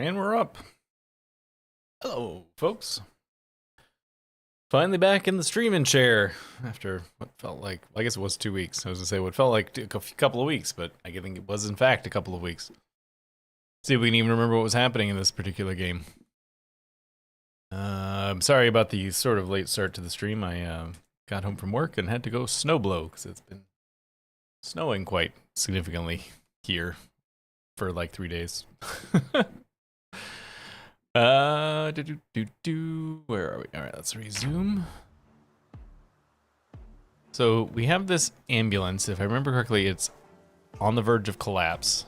And we're up. Hello, folks. Finally back in the streaming chair after what felt like, I guess it was 2 weeks. I was gonna say what felt like a couple of weeks, but I think it was in fact a couple of weeks. See if we can even remember what was happening in this particular game. I'm sorry about the sort of late start to the stream. I got home from work and had to go snowblow because it's been snowing quite significantly here for like 3 days. Where are we? All right, let's resume. So we have this ambulance. If I remember correctly, it's on the verge of collapse.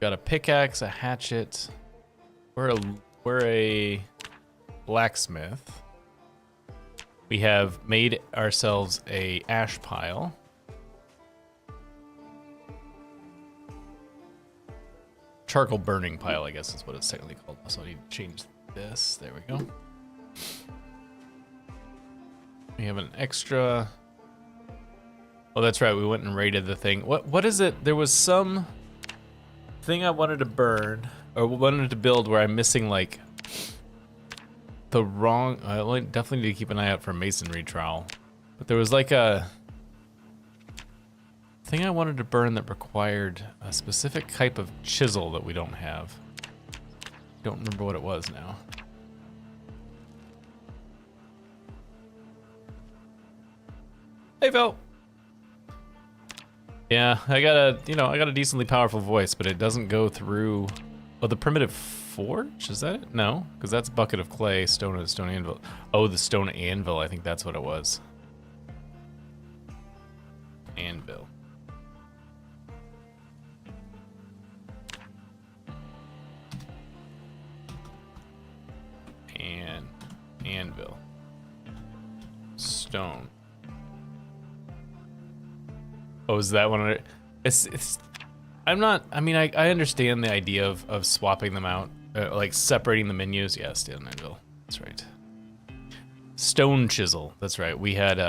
Got a pickaxe, a hatchet. We're a blacksmith. We have made ourselves a ash pile. Charcoal burning pile, I guess is what it's technically called. So I need to change this. There we go. We have an extra. Oh, that's right. We went and raided the thing. What is it? There was some thing I wanted to burn or wanted to build where I'm missing like the wrong. I definitely need to keep an eye out for masonry trowel. But there was like a thing I wanted to burn that required a specific type of chisel that we don't have. Don't remember what it was now. Hey, Phil. Yeah, I got a decently powerful voice, but it doesn't go through. Oh, the primitive forge? Is that it? No, because that's bucket of clay, stone anvil. Oh, the stone anvil. I think that's what it was. Anvil. Anvil. Stone. Oh, is that one? It's. I'm not. I mean, I understand the idea of swapping them out, like separating the menus. Yeah, stone anvil. That's right. Stone chisel. That's right. We had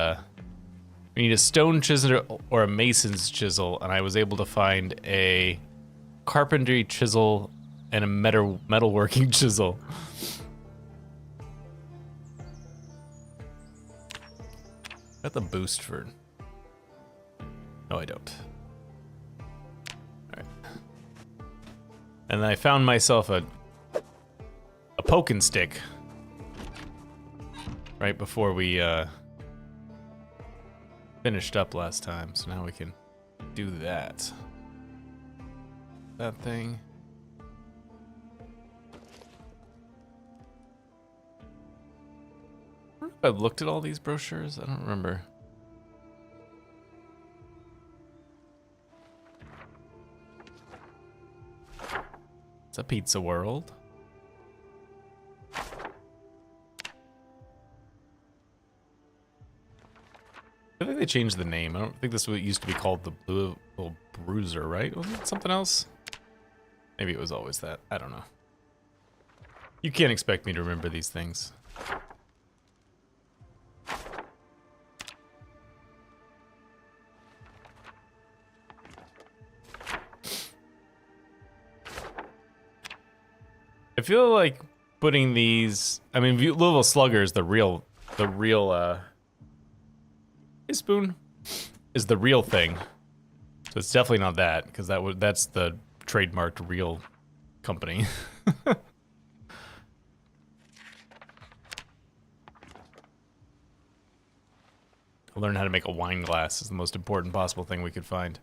we need a stone chisel or a mason's chisel, and I was able to find a carpentry chisel and a metalworking chisel. Got the boost for. No, I don't. Alright. And then I found myself a poking stick right before we finished up last time, so now we can do that. That thing. I don't know if I've looked at all these brochures. I don't remember. It's a pizza world. I think they changed the name. I don't think this used to be called the Blue Little Bruiser, right? Wasn't it something else? Maybe it was always that. I don't know. You can't expect me to remember these things. I feel like putting these. I mean, Louisville Slugger is the real. His spoon is the real thing, so it's definitely not that because that's the trademarked real company. I learned how to make a wine glass is the most important possible thing we could find.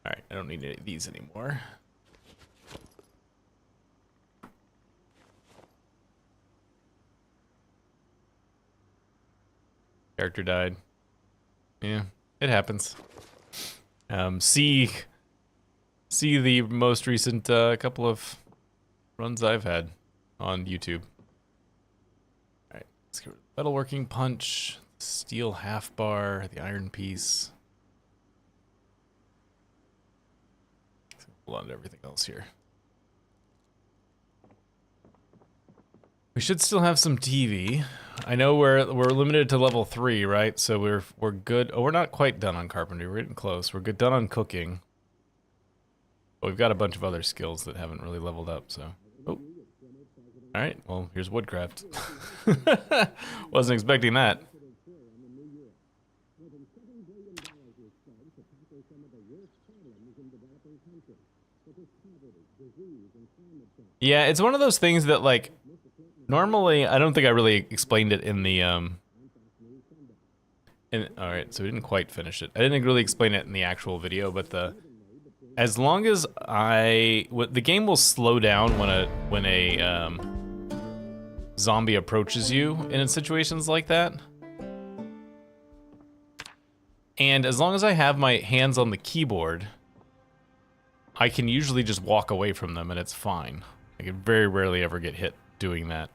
All right, I don't need any of these anymore. Character died. Yeah, it happens. See the most recent couple of runs I've had on YouTube. All right, let's get rid of the metalworking punch, steel half bar, the iron piece. Hold on to everything else here. We should still have some TV. I know we're limited to level 3, right? So we're good. Oh, we're not quite done on carpentry. We're getting close. We're good done on cooking. But we've got a bunch of other skills that haven't really leveled up, so. Oh, All right, well, here's woodcraft. Wasn't expecting that. Yeah, it's one of those things that, like, normally I don't think I really explained it in the all right, so we didn't quite finish it. I didn't really explain it in the actual video, but as long as the game will slow down when a zombie approaches you in situations like that. And as long as I have my hands on the keyboard, I can usually just walk away from them and it's fine. I can very rarely ever get hit doing that.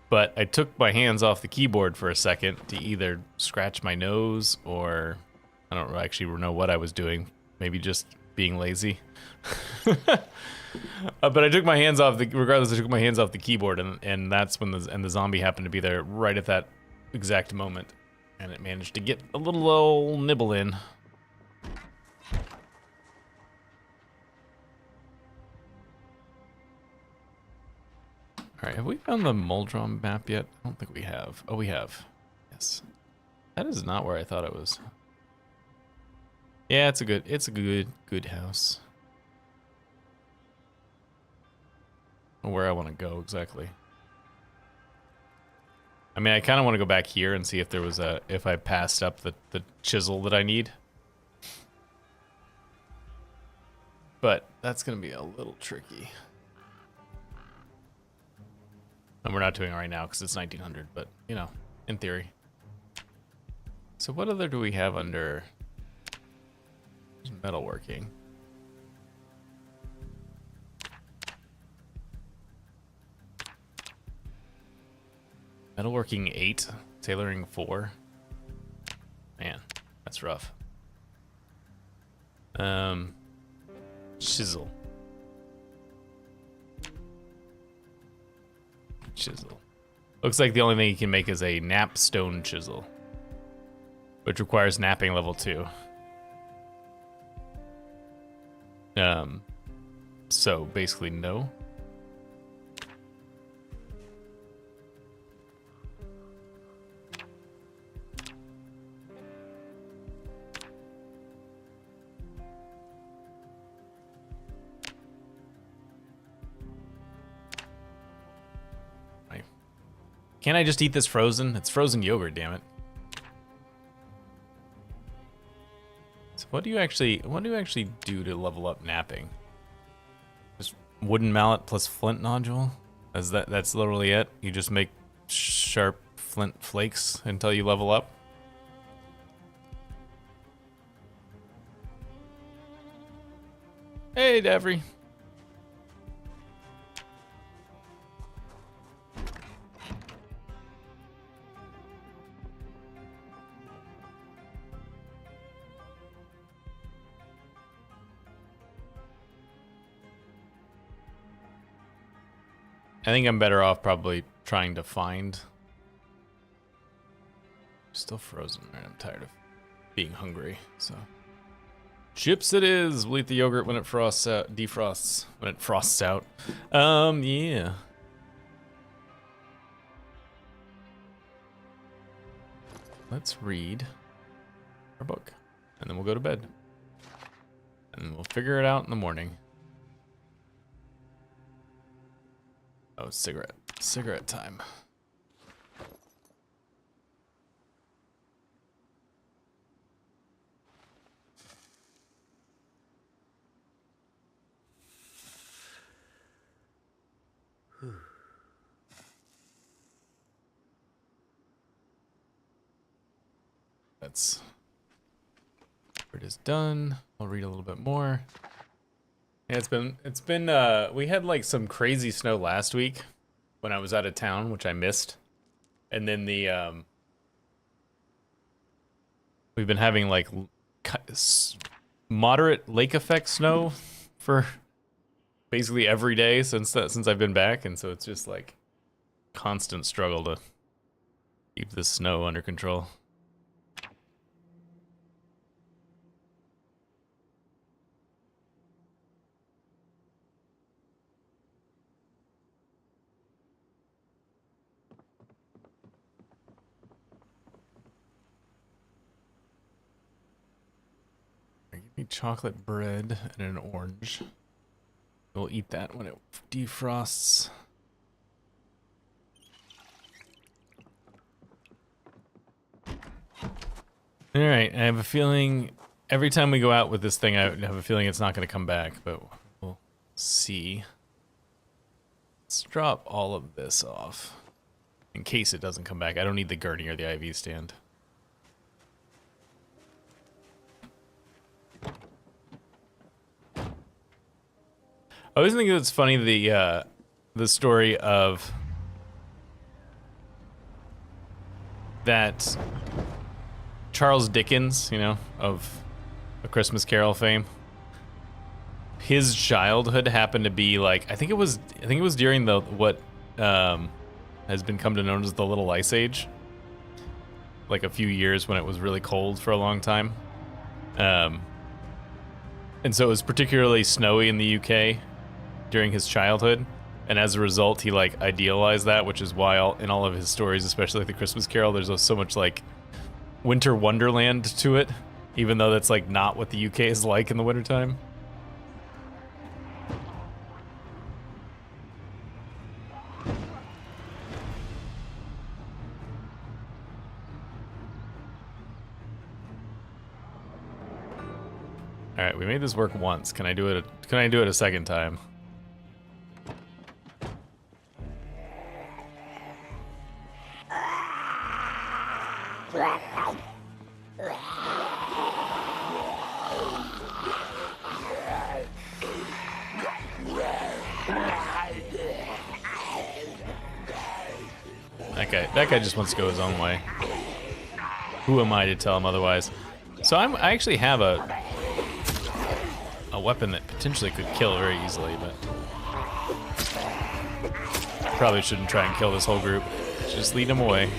But I took my hands off the keyboard for a second to either scratch my nose or I don't actually know what I was doing. Maybe just being lazy. But I took my hands off regardless, I took my hands off the keyboard, and that's when the zombie happened to be there right at that exact moment, and it managed to get a little old nibble in. All right, have we found the Muldrum map yet? I don't think we have. Oh, we have. Yes. That is not where I thought it was. Yeah, it's a good house. Where I want to go exactly. I mean, I kind of want to go back here and see if there was if I passed up the chisel that I need. But that's going to be a little tricky. And we're not doing it right now because it's 1900, but, you know, in theory. So what other do we have under metalworking? Metalworking 8, tailoring 4. Man, that's rough. Chisel. Chisel. Looks like the only thing you can make is a napstone chisel, which requires napping level 2. So basically no. Can't I just eat this frozen? It's frozen yogurt, damn it. So what do you actually do to level up napping? Just wooden mallet plus flint nodule? That's literally it? You just make sharp flint flakes until you level up? Hey, Davry. I think I'm better off probably trying to find... Still frozen, right? I'm tired of being hungry, so... Chips it is! We'll eat the yogurt when it frosts out, defrosts, when it frosts out. Yeah. Let's read our book, and then we'll go to bed. And we'll figure it out in the morning. Oh, cigarette time. That's it is done. I'll read a little bit more. Yeah, it's been we had like some crazy snow last week when I was out of town, which I missed. And then we've been having like moderate lake effect snow for basically every day since I've been back, and so it's just like constant struggle to keep the snow under control. Make chocolate bread and an orange. We'll eat that when it defrosts. Alright, I have a feeling every time we go out with this thing, I have a feeling it's not going to come back, but we'll see. Let's drop all of this off in case it doesn't come back. I don't need the gurney or the IV stand. I always think it's funny the story of that Charles Dickens, you know, of A Christmas Carol fame. His childhood happened to be like I think it was during the what has been come to known as the Little Ice Age. Like a few years when it was really cold for a long time. And so it was particularly snowy in the UK during his childhood, and as a result he like idealized that, which is why in all of his stories, especially like the Christmas Carol, there's so much like winter wonderland to it, even though that's like not what the UK is like in the wintertime. All right, we made this work once. Can I do it a second time? That guy just wants to go his own way. Who am I to tell him otherwise? So I actually have a weapon that potentially could kill very easily, but probably shouldn't try and kill this whole group. Just lead them away.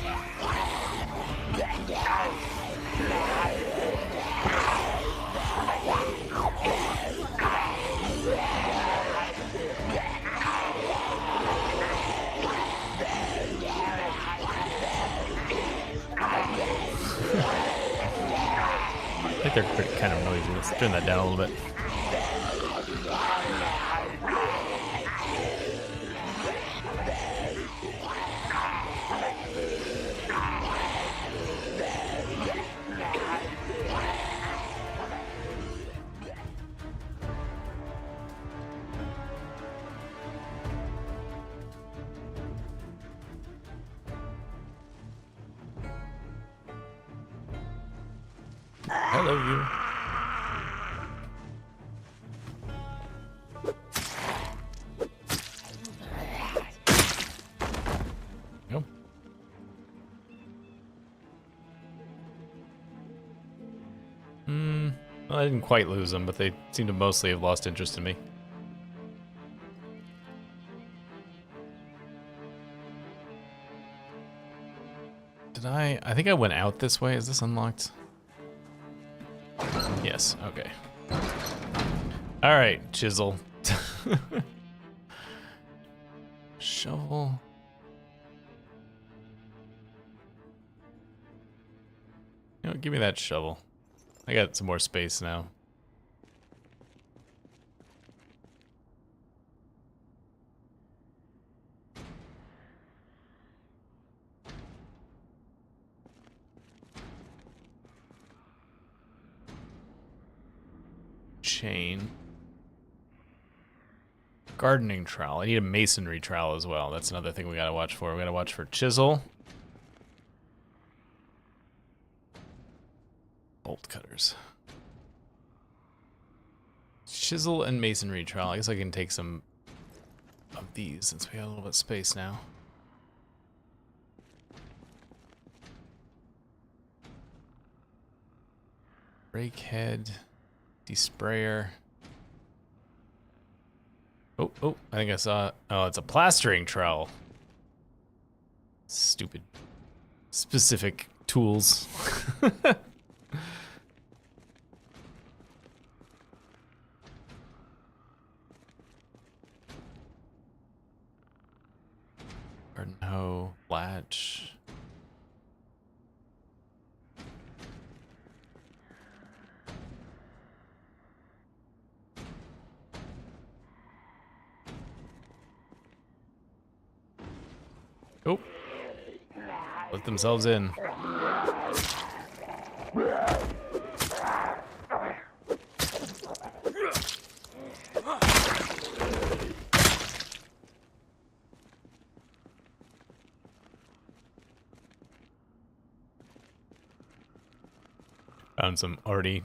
I think they're pretty kind of noisy. Let's turn that down a little bit. Hello, you. Nope. Well, I didn't quite lose them, but they seem to mostly have lost interest in me. Did I think I went out this way. Is this unlocked? Yes, okay. Alright, chisel. Shovel. You know, give me that shovel. I got some more space now. Chain. Gardening trowel. I need a masonry trowel as well. That's another thing we gotta watch for. We gotta watch for chisel. Bolt cutters. Chisel and masonry trowel. I guess I can take some of these since we have a little bit of space now. Rake head. Desprayer. Oh, I think I saw. Oh, it's a plastering trowel. Stupid. Specific tools. Garden hoe, latch. Oh. Let themselves in. Found some already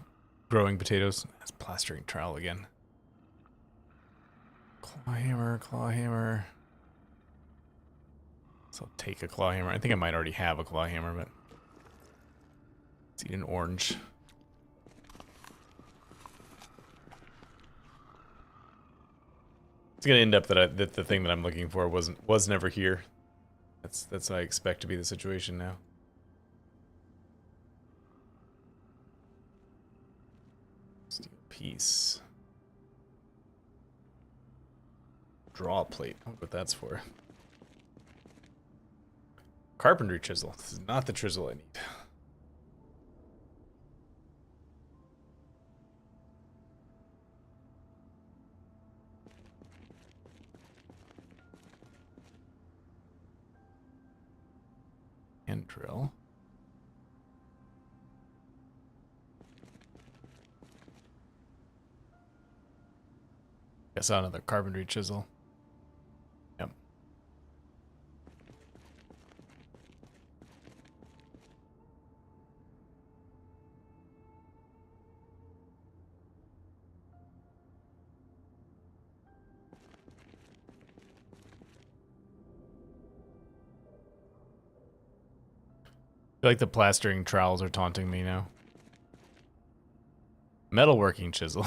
growing potatoes. That's plastering trowel again. Claw hammer, claw hammer. So I'll take a claw hammer. I think I might already have a claw hammer, but let's eat an orange. It's gonna end up that the thing that I'm looking for was never here. That's what I expect to be the situation now. Steel piece. Draw plate. I wonder what that's for. Carpentry chisel. This is not the chisel I need. And drill. Guess another carpentry chisel. Yep. I feel like the plastering trowels are taunting me now. Metalworking chisel.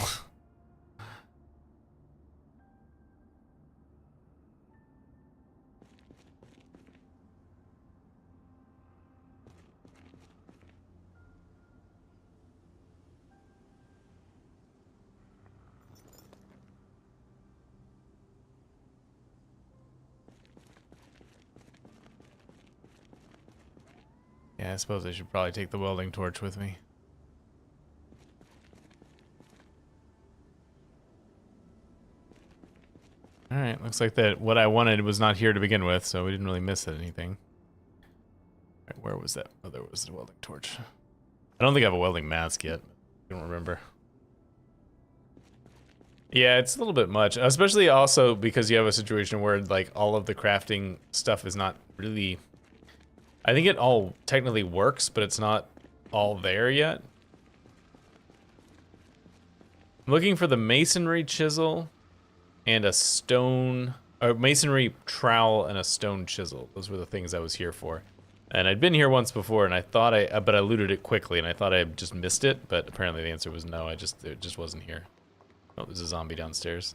Yeah, I suppose I should probably take the welding torch with me. Alright, looks like that what I wanted was not here to begin with, so we didn't really miss anything. Right, where was that? Oh, there was the welding torch. I don't think I have a welding mask yet. I don't remember. Yeah, it's a little bit much, especially also because you have a situation where like all of the crafting stuff is not really... I think it all technically works, but it's not all there yet. I'm looking for the masonry chisel and a stone, or masonry trowel and a stone chisel. Those were the things I was here for. And I'd been here once before, and I thought but I looted it quickly, and I thought I just missed it, but apparently the answer was no, it just wasn't here. Oh, there's a zombie downstairs.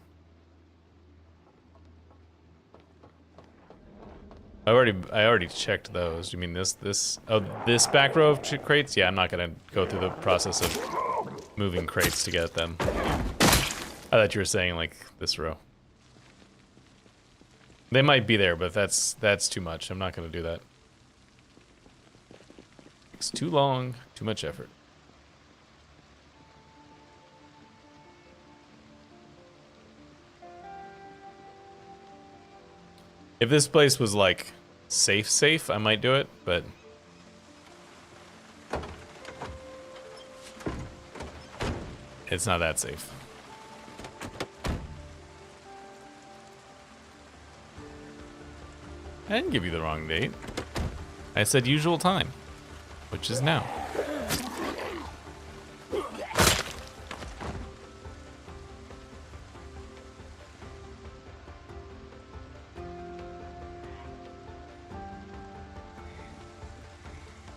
I already checked those. You mean this back row of crates? Yeah, I'm not gonna go through the process of moving crates to get them. I thought you were saying like this row. They might be there, but that's too much. I'm not gonna do that. It's too long, too much effort. If this place was like safe, I might do it, but it's not that safe. I didn't give you the wrong date. I said usual time, which is now.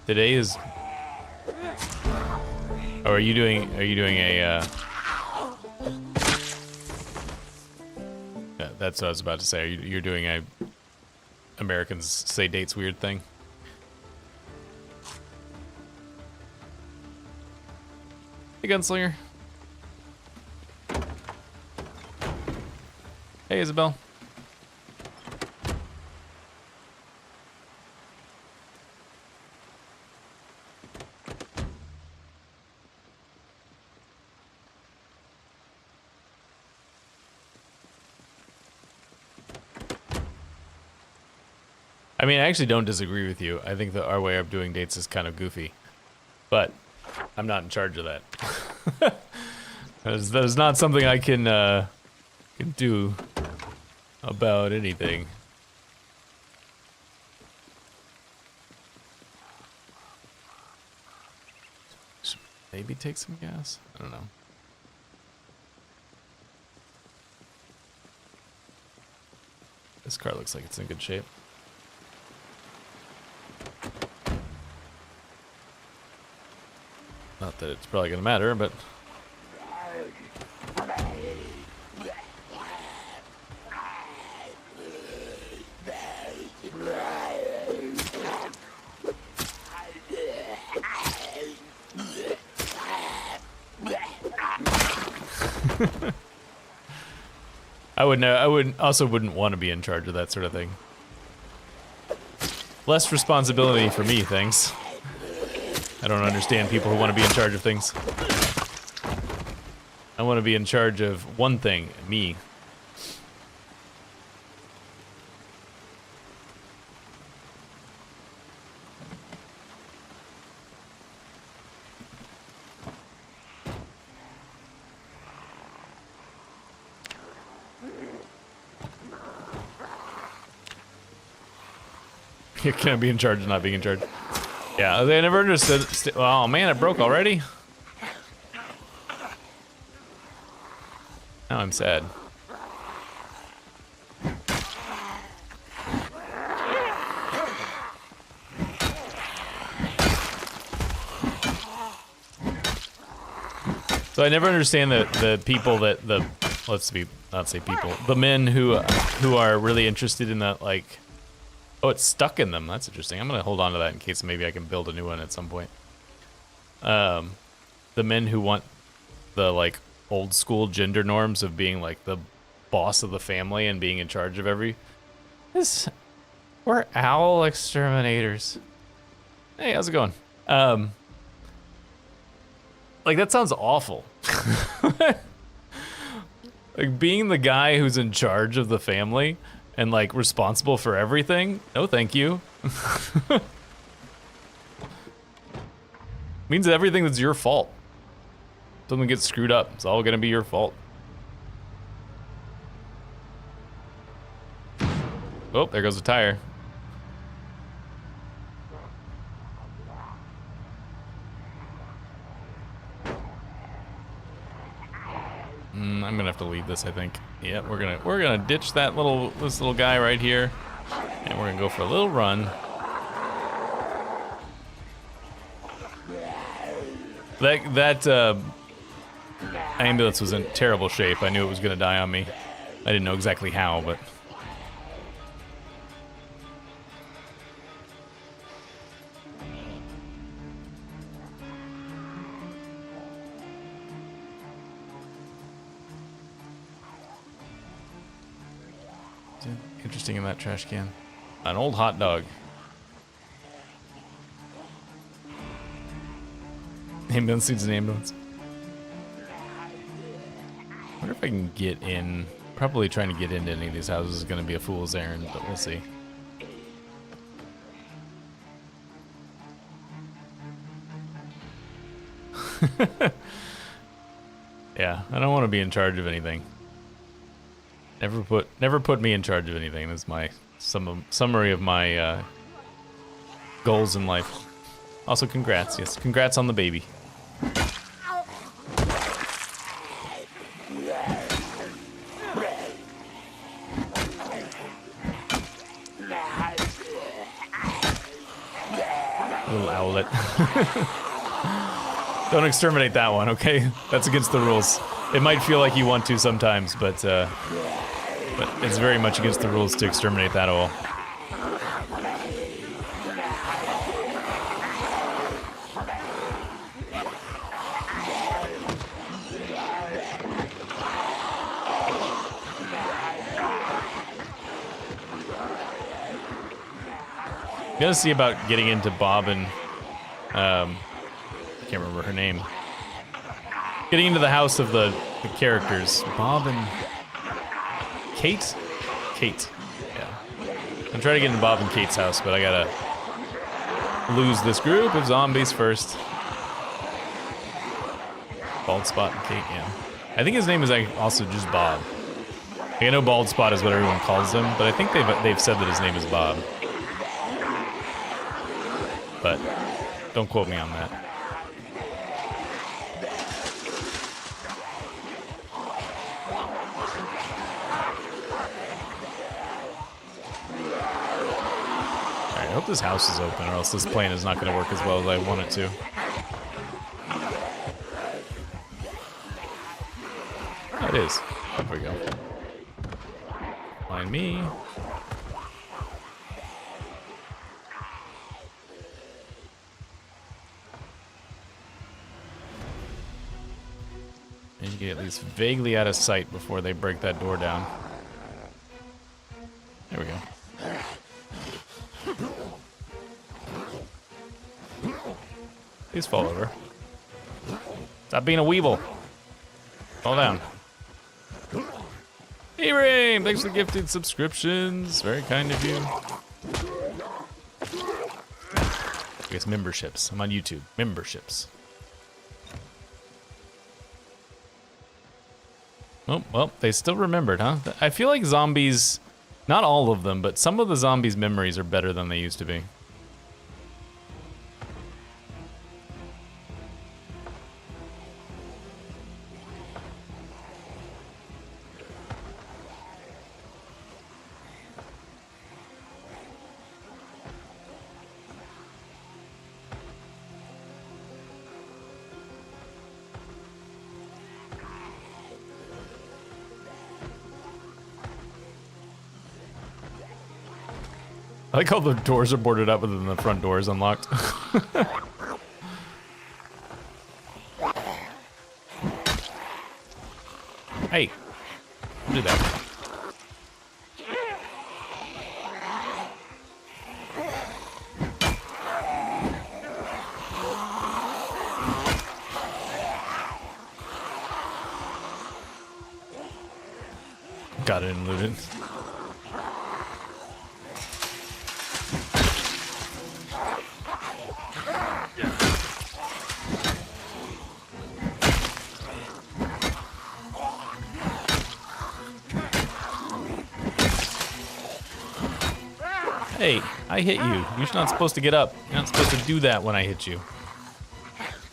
Today is... Oh, are you doing a, Yeah, that's what I was about to say. You're doing a Americans say dates weird thing? Hey, Gunslinger. Hey, Isabel. I mean, I actually don't disagree with you. I think that our way of doing dates is kind of goofy, but I'm not in charge of that. That is not something I can do about anything. Maybe take some gas? I don't know. This car looks like it's in good shape. Not that it's probably gonna matter, but... I wouldn't want to be in charge of that sort of thing. Less responsibility for me, thanks. I don't understand people who want to be in charge of things. I want to be in charge of one thing, me. You can't be in charge of not being in charge. Yeah, they never understood. Oh man, it broke already? Now I'm sad. So I never understand the people that not say people, the men who are really interested in that, like, oh, it's stuck in them. That's interesting. I'm gonna hold on to that in case maybe I can build a new one at some point. The men who want the, like, old school gender norms of being like the boss of the family and being in charge of we're owl exterminators. Hey, how's it going? Like, that sounds awful. Like, being the guy who's in charge of the family and, like, responsible for everything? No, thank you. Means everything that's your fault. Something gets screwed up, it's all gonna be your fault. Oh, there goes the tire. I'm gonna have to leave this, I think. Yeah, we're gonna ditch this little guy right here, and we're gonna go for a little run. That ambulance was in terrible shape. I knew it was gonna die on me. I didn't know exactly how, but. Interesting in that trash can. An old hot dog. Ambulance needs an ambulance. I wonder if I can get in. Probably trying to get into any of these houses is going to be a fool's errand, but we'll see. Yeah, I don't want to be in charge of anything. Never put me in charge of anything. That's my summary of my goals in life. Also, congrats. Yes, congrats on the baby. Little owlet. Don't exterminate that one, okay? That's against the rules. It might feel like you want to sometimes, but it's very much against the rules to exterminate that owl. I'm gonna see about getting into Bob and I can't remember her name. Getting into the house of the characters. Bob and Kate? Kate, yeah. I'm trying to get into Bob and Kate's house, but I gotta lose this group of zombies first. Bald Spot and Kate, yeah. I think his name is also just Bob. Like, I know Bald Spot is what everyone calls him, but I think they've said that his name is Bob. But don't quote me on that. I hope this house is open, or else this plane is not going to work as well as I want it to. Oh, it is. There we go. Find me. And you get at least vaguely out of sight before they break that door down. There we go. Please fall over. Stop being a weeble. Fall down. Hey, Rain! Thanks for the gifted subscriptions. Very kind of you. I guess memberships. I'm on YouTube. Memberships. Oh, well, they still remembered, huh? I feel like zombies, not all of them, but some of the zombies' memories are better than they used to be. I like how the doors are boarded up, but then the front door is unlocked. Hey, don't do that. Got it and looted. Hey, I hit you. You're not supposed to get up. You're not supposed to do that when I hit you.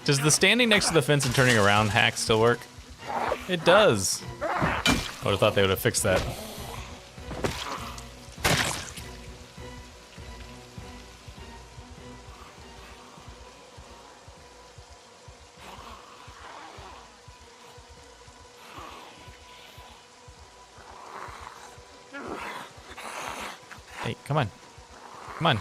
Does the standing next to the fence and turning around hack still work? It does. I would have thought they would have fixed that. Hey, come on. Come on.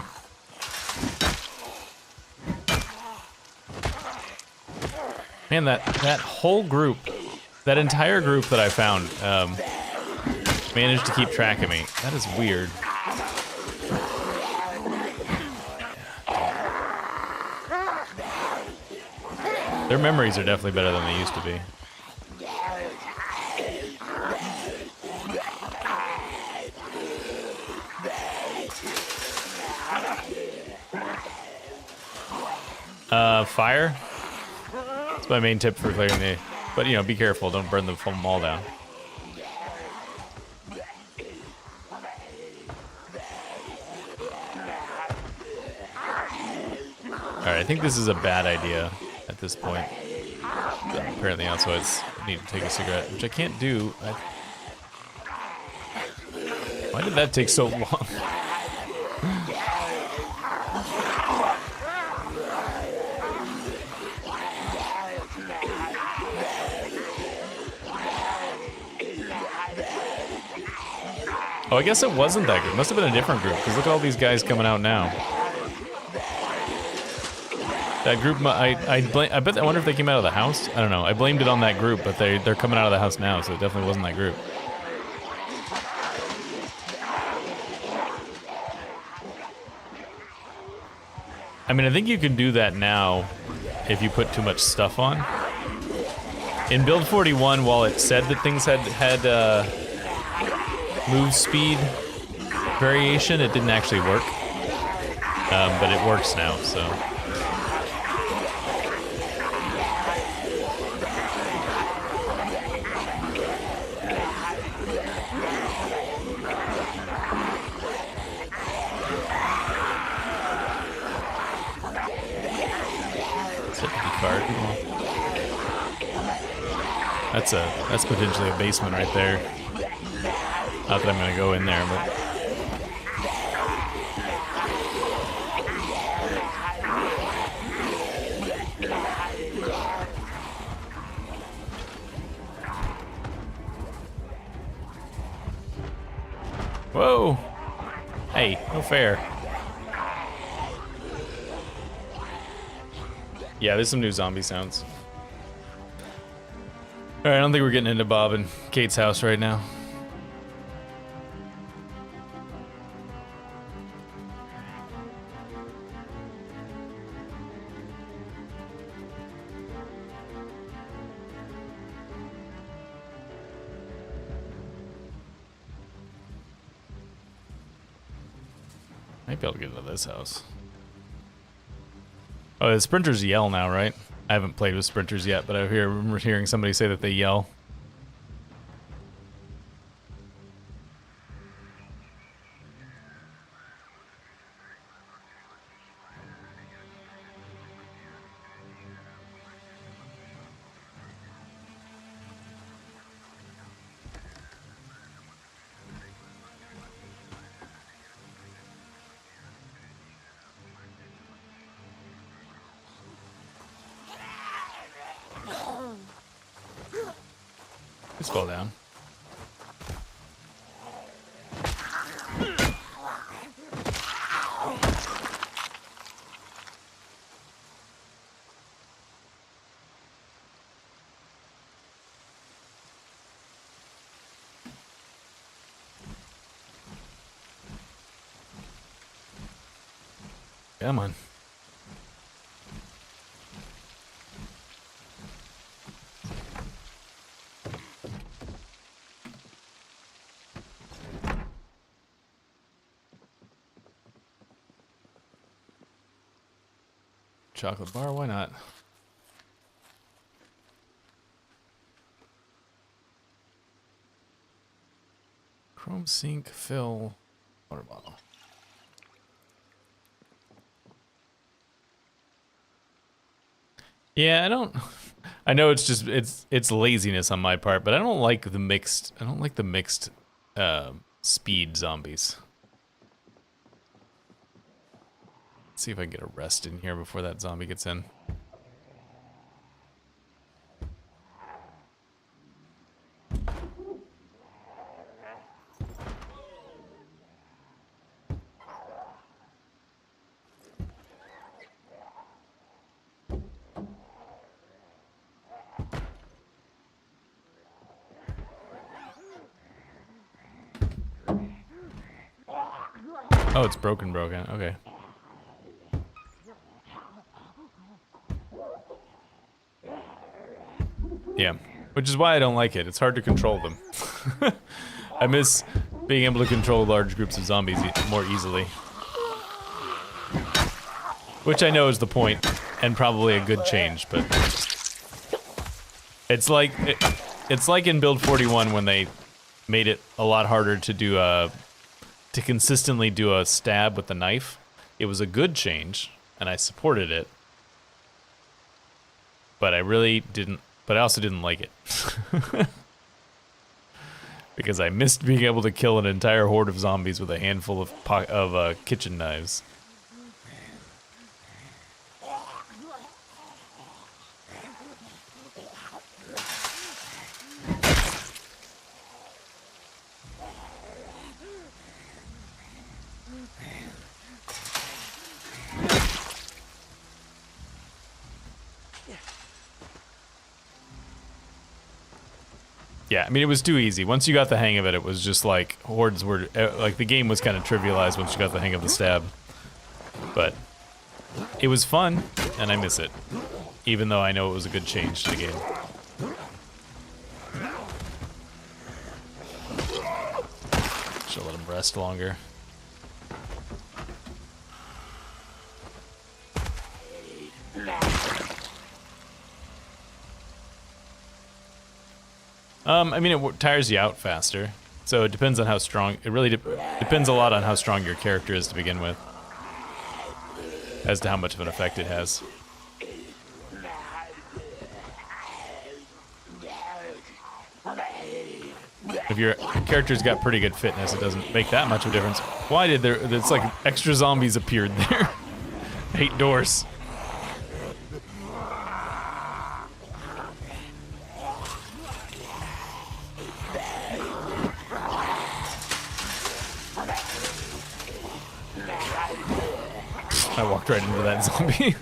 Man, that whole group, that entire group that I found, managed to keep track of me. That is weird. Their memories are definitely better than they used to be. Fire? That's my main tip for clearing the... But, you know, be careful. Don't burn the foam all down. Alright, I think this is a bad idea at this point. Apparently, also, I need to take a cigarette, which I can't do. Why did that take so long? Oh, I guess it wasn't that group. It must have been a different group, because look at all these guys coming out now. That group, I wonder if they came out of the house? I don't know. I blamed it on that group, but they're coming out of the house now, so it definitely wasn't that group. I mean, I think you can do that now if you put too much stuff on. In Build 41, while it said that things had move speed, variation, it didn't actually work. But it works now, so. Card. That's potentially a basement right there. Not that I'm gonna go in there, but whoa! Hey, no fair. Yeah, there's some new zombie sounds. Alright, I don't think we're getting into Bob and Kate's house right now. Might be able to get into this house. Oh, the sprinters yell now, right? I haven't played with sprinters yet, but I remember hearing somebody say that they yell. Just fall down. Come on. Chocolate bar, why not? Chrome sink, fill, water bottle. Yeah, I know it's just it's laziness on my part, but I don't like the mixed speed zombies. Let's see if I can get a rest in here before that zombie gets in. Oh, it's broken. Okay. Yeah, which is why I don't like it. It's hard to control them. I miss being able to control large groups of zombies more easily. Which I know is the point, and probably a good change, but it's like in Build 41 when they made it a lot harder to do to consistently do a stab with the knife. It was a good change, and I supported it, but I really didn't. But I also didn't like it. Because I missed being able to kill an entire horde of zombies with a handful of kitchen knives. Yeah, I mean, it was too easy. Once you got the hang of it, it was just like hordes were like the game was kind of trivialized once you got the hang of the stab. But it was fun, and I miss it, even though I know it was a good change to the game. Should let him rest longer. I mean, it tires you out faster. So it depends on how strong, it really depends a lot on how strong your character is to begin with. As to how much of an effect it has. If your character's got pretty good fitness, it doesn't make that much of a difference. Why did there, it's like extra zombies appeared there. I hate doors. I walked right into that zombie.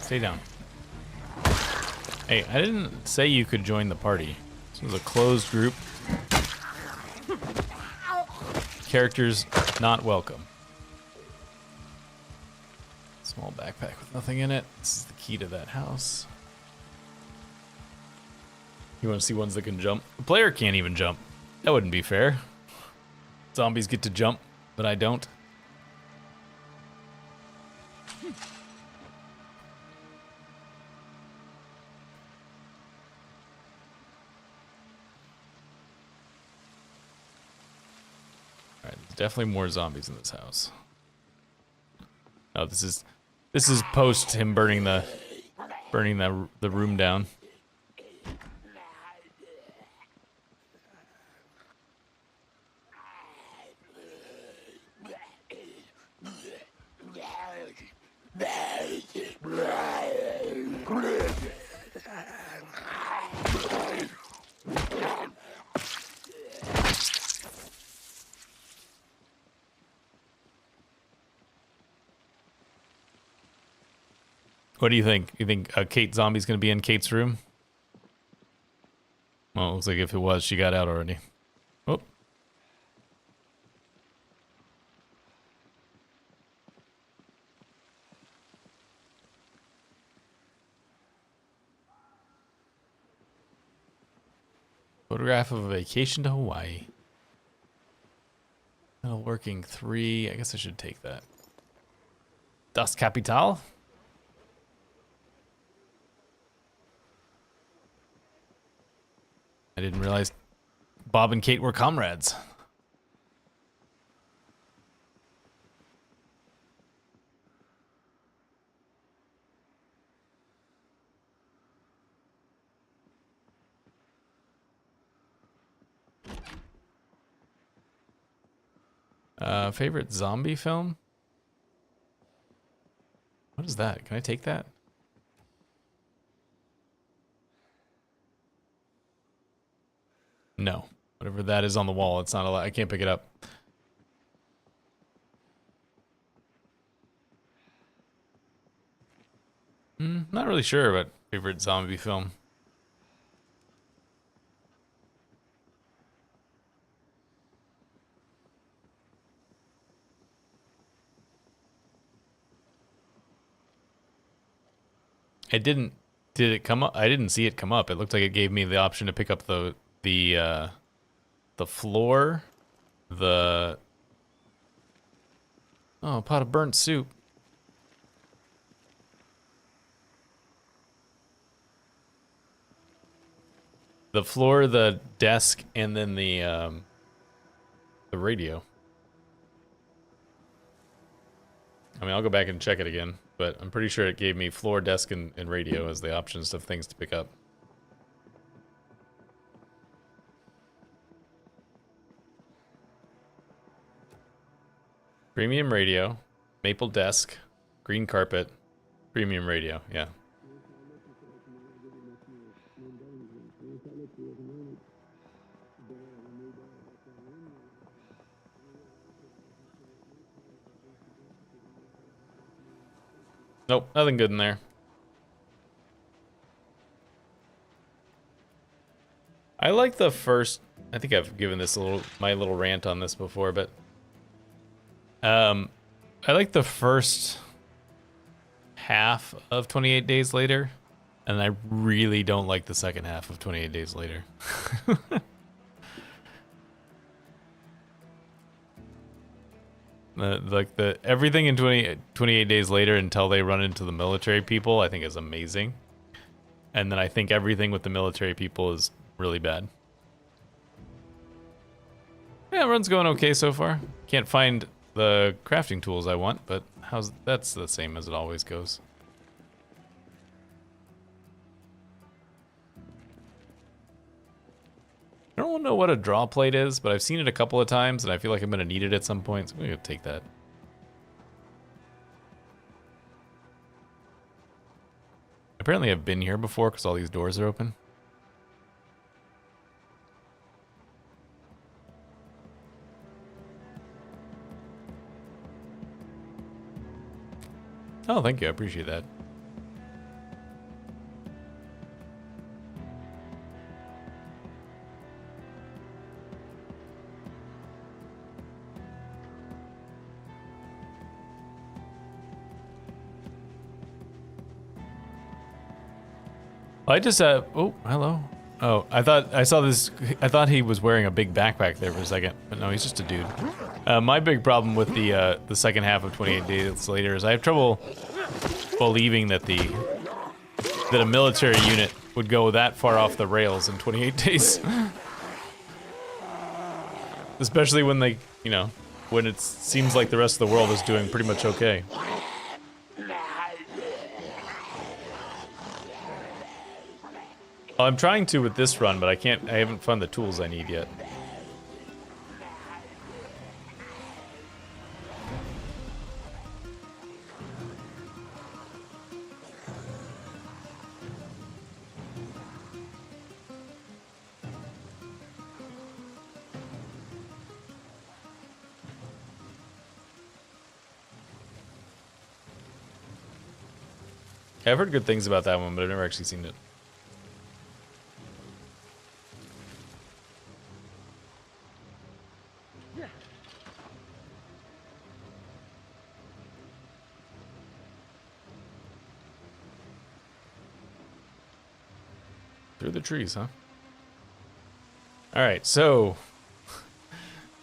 Stay down. Hey, I didn't say you could join the party. This was a closed group. Characters not welcome. Small backpack with nothing in it. This is the key to that house. You want to see ones that can jump? The player can't even jump. That wouldn't be fair. Zombies get to jump, but I don't. Alright, there's definitely more zombies in this house. Oh, this is post him burning the room down. What do you think? You think Kate Zombie's gonna be in Kate's room? Well, it looks like if it was, she got out already. Oh. Photograph of a vacation to Hawaii. Working 3. I guess I should take that. Das Kapital? I didn't realize Bob and Kate were comrades. Favorite zombie film? What is that? Can I take that? No. Whatever that is on the wall, it's not allowed. I can't pick it up. Not really sure about favorite zombie film. Did it come up? I didn't see it come up. It looked like it gave me the option to pick up the floor, a pot of burnt soup. The floor, the desk, and then the radio. I mean, I'll go back and check it again, but I'm pretty sure it gave me floor, desk, and radio as the options of things to pick up. Premium radio, maple desk, green carpet, premium radio, yeah. Nope, nothing good in there. I like the first. I think I've given this my little rant on this before, but I like the first half of 28 Days Later, and I really don't like the second half of 28 Days Later. Everything in 28 Days Later until they run into the military people, I think is amazing. And then I think everything with the military people is really bad. Yeah, run's going okay so far. Can't find the crafting tools I want, but that's the same as it always goes. I don't know what a draw plate is, but I've seen it a couple of times, and I feel like I'm going to need it at some point, so I'm going to take that. Apparently I've been here before because all these doors are open. Oh, thank you. I appreciate that. I just, oh, hello. Oh, I thought he was wearing a big backpack there for a second, but no, he's just a dude. My big problem with the second half of 28 Days Later is I have trouble believing that a military unit would go that far off the rails in 28 days. Especially when they, when it seems like the rest of the world is doing pretty much okay. Well, I'm trying to with this run, but I haven't found the tools I need yet. I've heard good things about that one, but I've never actually seen it. Through the trees, huh? Alright, so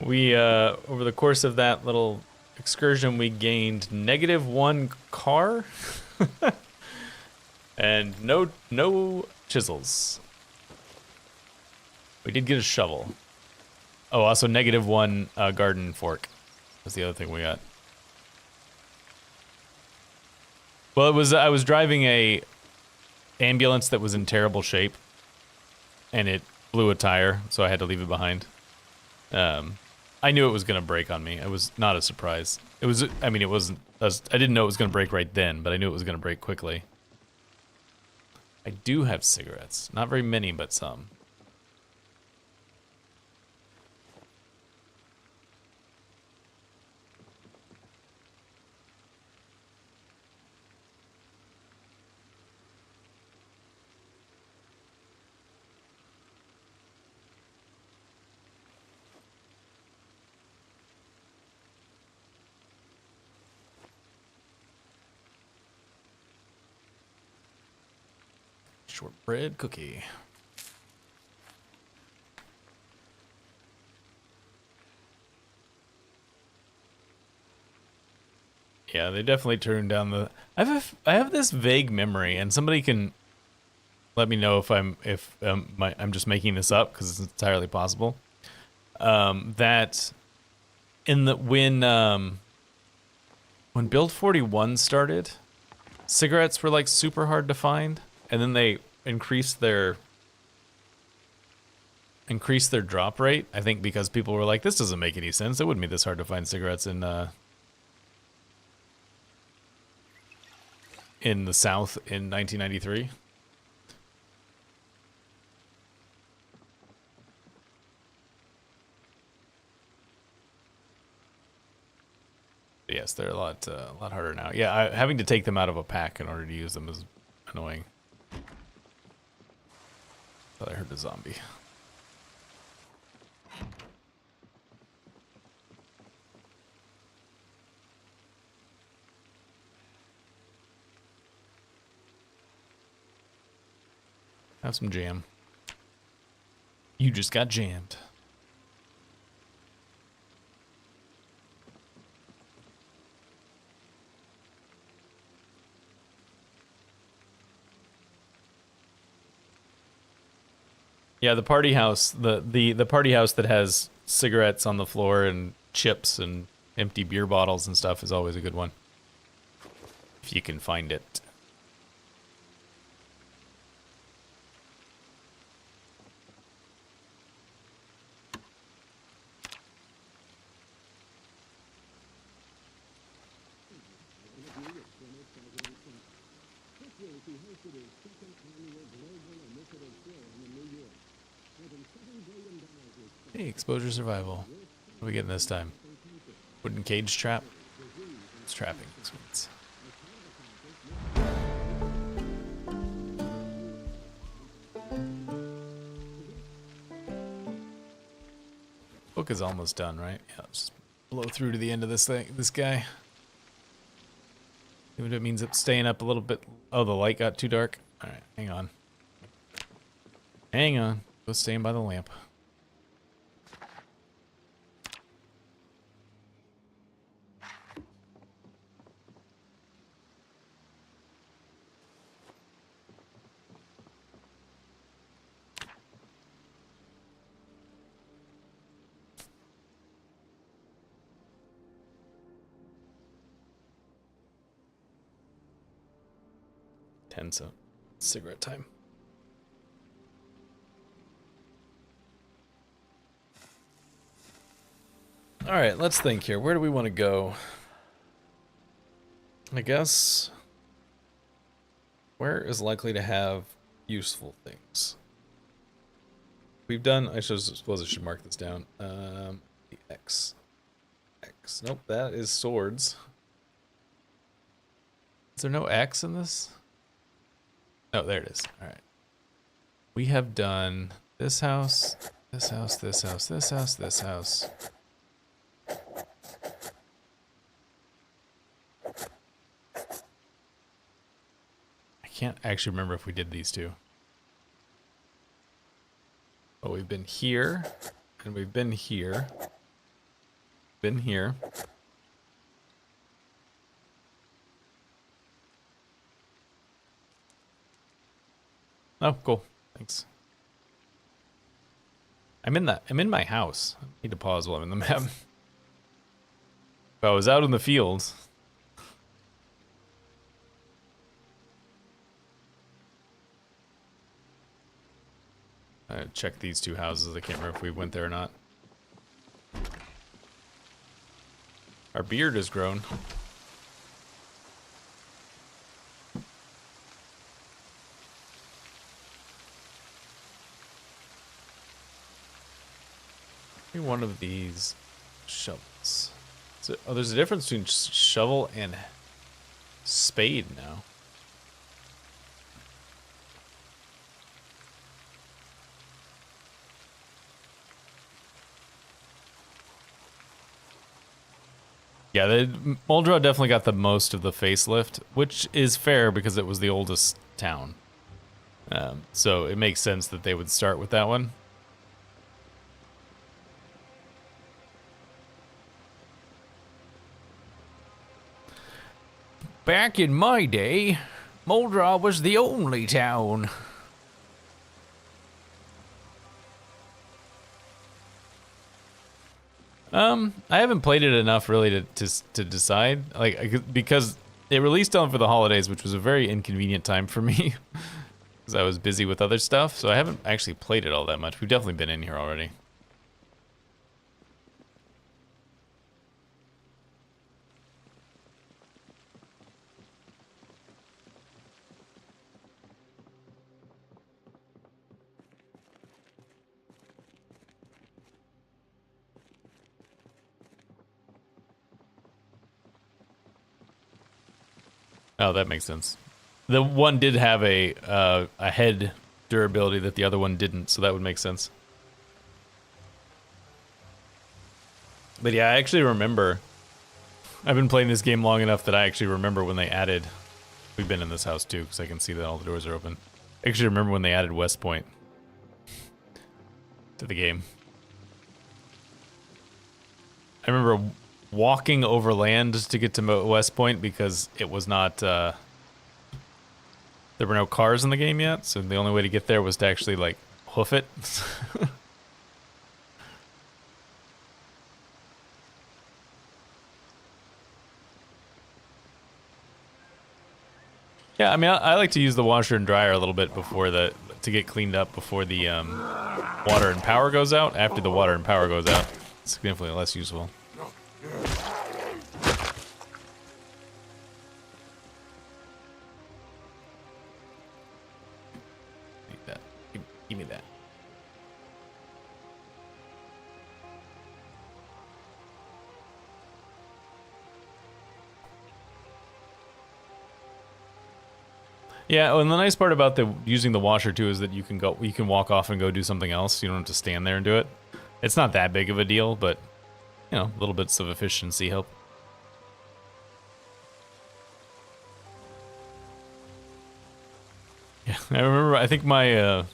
we over the course of that little excursion we gained -1 car and no chisels. We did get a shovel. Oh, also -1 garden fork. That's the other thing we got. Well, I was driving a ambulance that was in terrible shape, and it blew a tire, so I had to leave it behind. I knew it was gonna break on me. It was not a surprise. It was. I mean, it wasn't. I didn't know it was gonna break right then, but I knew it was gonna break quickly. I do have cigarettes. Not very many, but some. Shortbread cookie. Yeah, they definitely turned down the. I have this vague memory, and somebody can let me know if I'm just making this up because it's entirely possible. That in the when Build 41 started, cigarettes were like super hard to find, and then they increased their drop rate. I think because people were like, this doesn't make any sense. It wouldn't be this hard to find cigarettes in the South in 1993. But yes, they're a lot harder now. Yeah, having to take them out of a pack in order to use them is annoying. Thought I heard the zombie. Have some jam. You just got jammed. Yeah, the party house, the party house that has cigarettes on the floor and chips and empty beer bottles and stuff is always a good one. If you can find it. Hey, exposure survival. What are we getting this time? Wooden cage trap? It's trapping. Sweets. Book is almost done, right? Yeah, let's just blow through to the end of this thing. This guy. Even if it means it's staying up a little bit. Oh, the light got too dark. All right, hang on. Hang on. Go stand by the lamp. So cigarette time. All right, let's think here. Where do we want to go? I guess where is likely to have useful things? We've done, I suppose I should mark this down. The X. Nope, that is swords. Is there no X in this? Oh, there it is. All right. We have done this house, this house, this house, this house, this house. I can't actually remember if we did these two. Oh, we've been here, and we've been here. Been here. Oh, cool. Thanks. I'm in my house. I need to pause while I'm in the map. If I was out in the fields. Check these two houses. I can't remember if we went there or not. Our beard has grown. Maybe one of these shovels. Oh, there's a difference between shovel and spade now. Yeah, the Muldraugh definitely got the most of the facelift, which is fair because it was the oldest town. So it makes sense that they would start with that one. Back in my day, Muldraugh was the only town. I haven't played it enough really to decide, like, because it released on for the holidays, which was a very inconvenient time for me, because I was busy with other stuff, so I haven't actually played it all that much. We've definitely been in here already. Oh, that makes sense. The one did have a head durability that the other one didn't, so that would make sense. But yeah, I actually remember. I've been playing this game long enough that I actually remember when they added. We've been in this house too, because I can see that all the doors are open. I actually remember when they added West Point to the game. I remember walking over land to get to West Point because it was not. There were no cars in the game yet, so the only way to get there was to actually like hoof it. Yeah, I mean, I like to use the washer and dryer a little bit before to get cleaned up before the water and power goes out. After the water and power goes out, it's significantly less useful. Need that. Give me that. Yeah, and the nice part about using the washer too is that you can walk off and go do something else. You don't have to stand there and do it. It's not that big of a deal, but you know, little bits of efficiency help. Yeah, I remember. I think my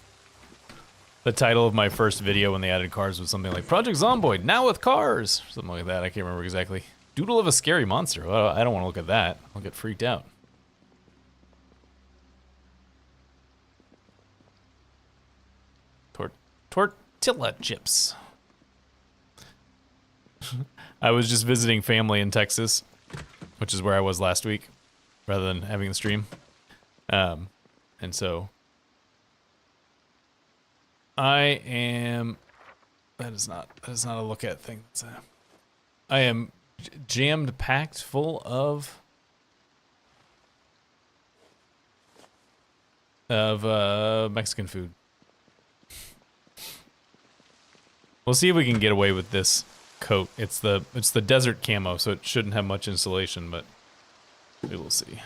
the title of my first video when they added cars was something like Project Zomboid now with cars, something like that. I can't remember exactly. Doodle of a scary monster. Well, I don't want to look at that. I'll get freaked out. Tortilla chips. I was just visiting family in Texas, which is where I was last week, rather than having the stream. And so I am. That is not a look at thing. I am jammed packed full of Mexican food. We'll see if we can get away with this coat. It's the desert camo, so it shouldn't have much insulation, but we will see.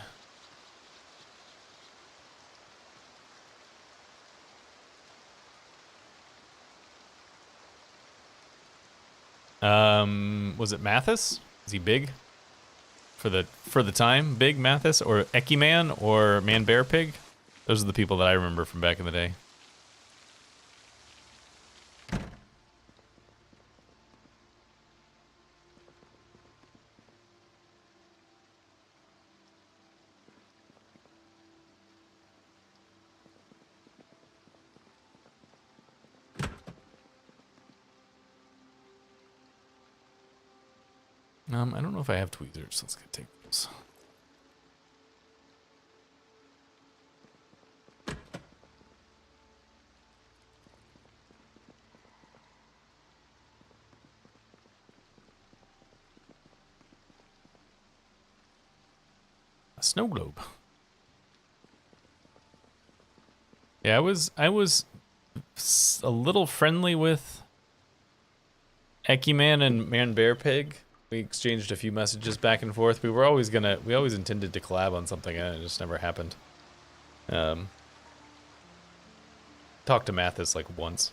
Was it Mathis? Is he big? For the time, Big Mathis or Ekiman or Man Bear Pig? Those are the people that I remember from back in the day. I don't know if I have tweezers. Let's take those. A snow globe. Yeah, I was a little friendly with Ekiman and Man Bear Pig. We exchanged a few messages back and forth. We always intended to collab on something, and it just never happened. Talked to Mathis like once.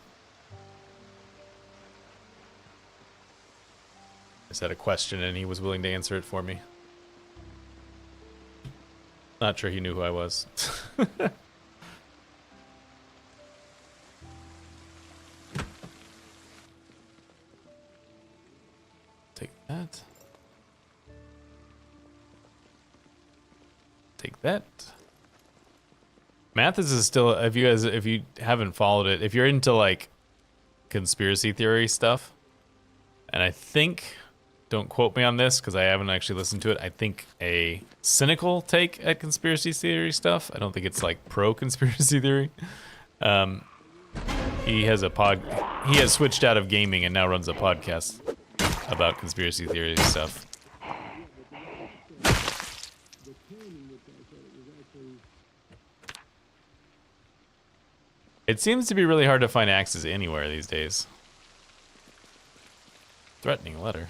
I just had a question, and he was willing to answer it for me. Not sure he knew who I was. Take that. Take that. Mathis is still, if you haven't followed it, if you're into like conspiracy theory stuff, and I think, don't quote me on this because I haven't actually listened to it, I think a cynical take at conspiracy theory stuff. I don't think it's like pro conspiracy theory. He has switched out of gaming and now runs a podcast about conspiracy theory stuff. It seems to be really hard to find axes anywhere these days. Threatening letter.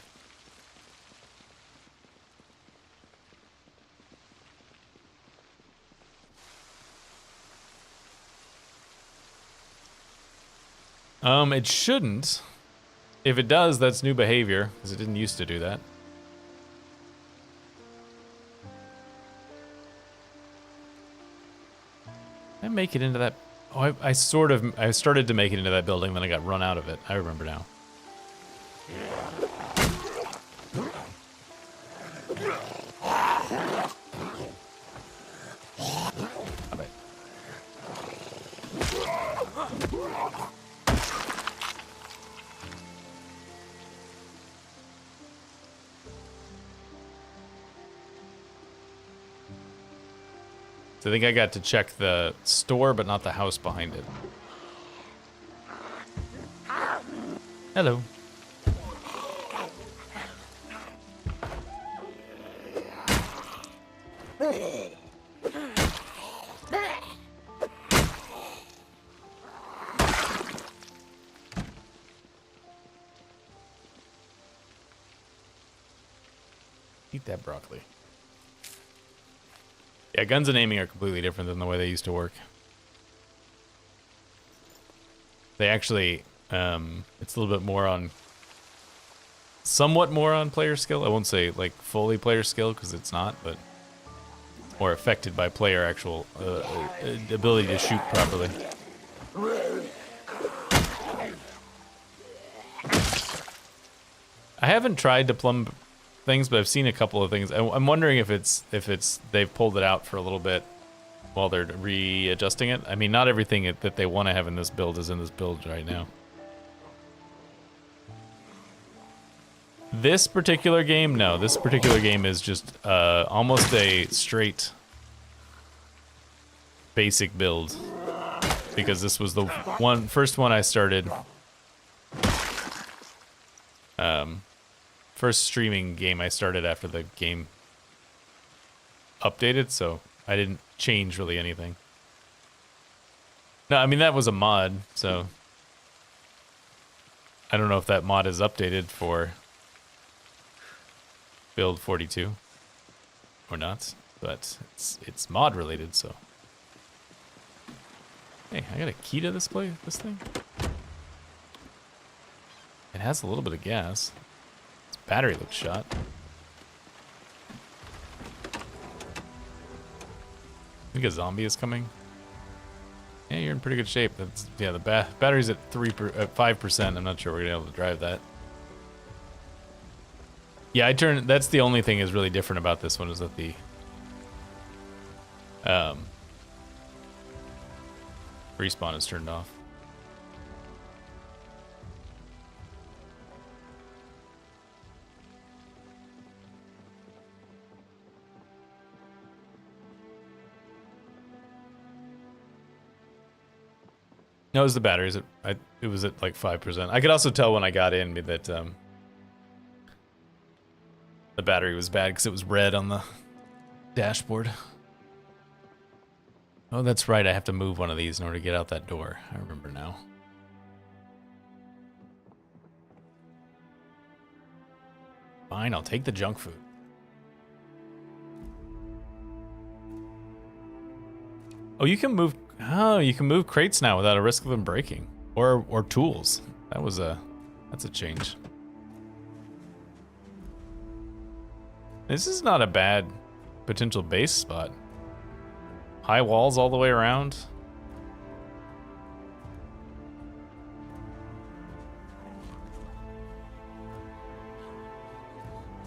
It shouldn't. If it does, that's new behavior, because it didn't used to do that. Did I make it into that? Oh, I started to make it into that building, then I got run out of it. I remember now. So I think I got to check the store, but not the house behind it. Hello. Eat that broccoli. Yeah, guns and aiming are completely different than the way they used to work. They actually, it's a little bit more on, somewhat more on player skill. I won't say like fully player skill because it's not, but more affected by player actual ability to shoot properly. I haven't tried to plumb things, but I've seen a couple of things. I'm wondering if it's they've pulled it out for a little bit while they're readjusting it. I mean, not everything that they want to have in this build is in this build right now. This particular game, no. This particular game is just almost a straight basic build, because this was the first one I started. First streaming game I started after the game updated, so I didn't change really anything. No, I mean, that was a mod, so I don't know if that mod is updated for build 42 or not, but it's mod related, so. Hey, I got a key to this thing? It has a little bit of gas. Its battery looks shot. I think a zombie is coming. Yeah, you're in pretty good shape. Yeah, the battery's at 5%. I'm not sure we're gonna be able to drive that. Yeah, that's the only thing is really different about this one, is that the respawn is turned off. No, it was the batteries. It was at like 5%. I could also tell when I got in that the battery was bad because it was red on the dashboard. Oh, that's right. I have to move one of these in order to get out that door. I remember now. Fine, I'll take the junk food. Oh, you can move. Oh, you can move crates now without a risk of them breaking, or tools. That's a change. This is not a bad potential base spot. High walls all the way around.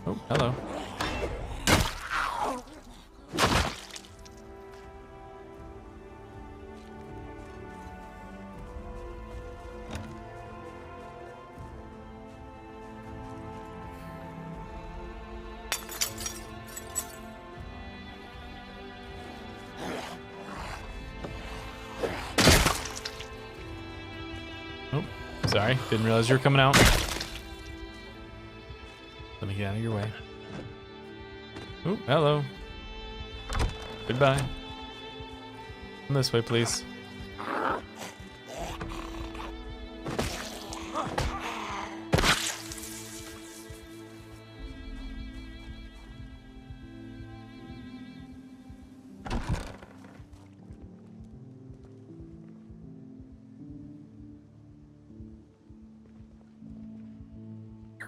Oh, hello. Sorry, didn't realize you were coming out. Let me get out of your way. Oh, hello. Goodbye. Come this way, please.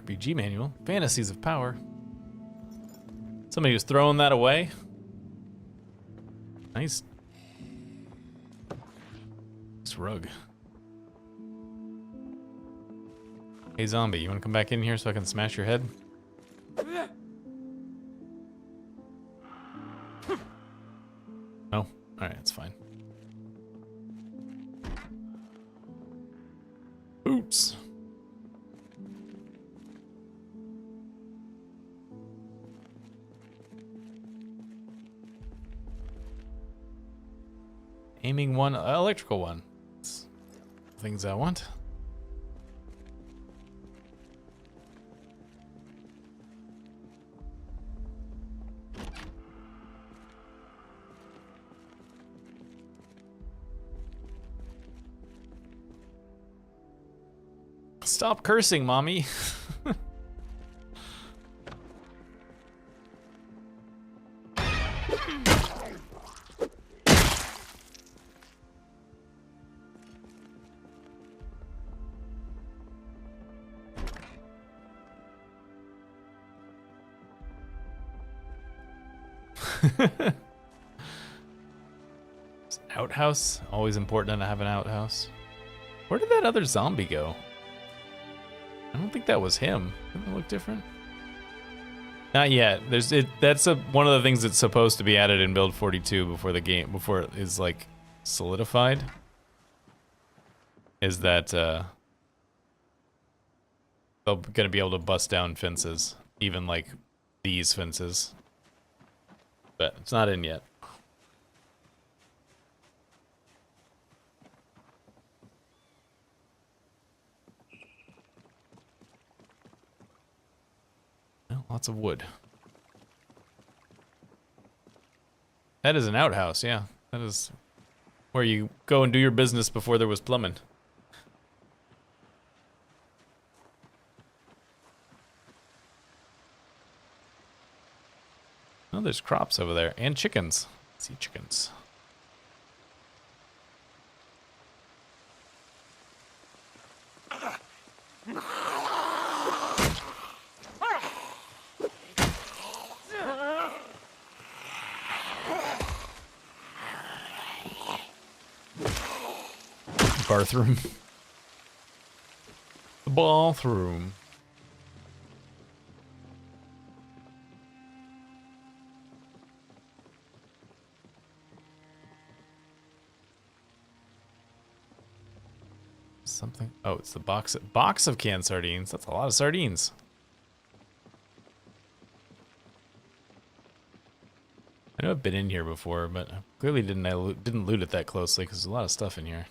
RPG manual. Fantasies of Power. Somebody was throwing that away. Nice. This rug. Hey zombie, you wanna come back in here so I can smash your head? No? Alright, it's fine. Oops. Aiming one, electrical one. That's things I want. Stop cursing, mommy. Outhouse, always important to have an outhouse. Where did that other zombie go? I don't think that was him. Doesn't it look different? Not yet. That's one of the things that's supposed to be added in build 42 before it is like solidified. Is that they're gonna be able to bust down fences, even like these fences. But it's not in yet. Well, lots of wood. That is an outhouse, yeah. That is where you go and do your business before there was plumbing. Oh, there's crops over there and chickens. I see chickens. Bathroom. The bathroom. Something. Oh, it's the box of canned sardines. That's a lot of sardines. I know I've been in here before, but I clearly didn't loot it that closely because there's a lot of stuff in here.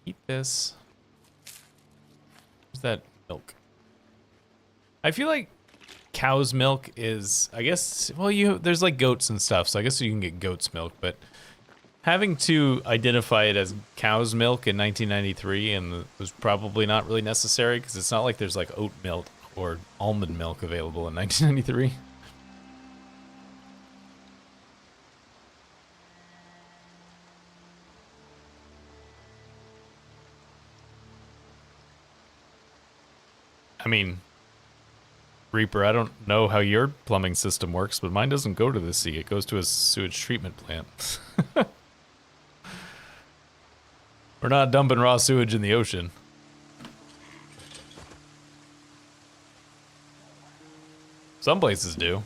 Eat this. What's that milk? I feel like cow's milk is, I guess, well, there's like goats and stuff, so I guess you can get goat's milk, but having to identify it as cow's milk in 1993 and was probably not really necessary because it's not like there's like oat milk or almond milk available in 1993. I mean, Reaper, I don't know how your plumbing system works, but mine doesn't go to the sea. It goes to a sewage treatment plant. We're not dumping raw sewage in the ocean. Some places do.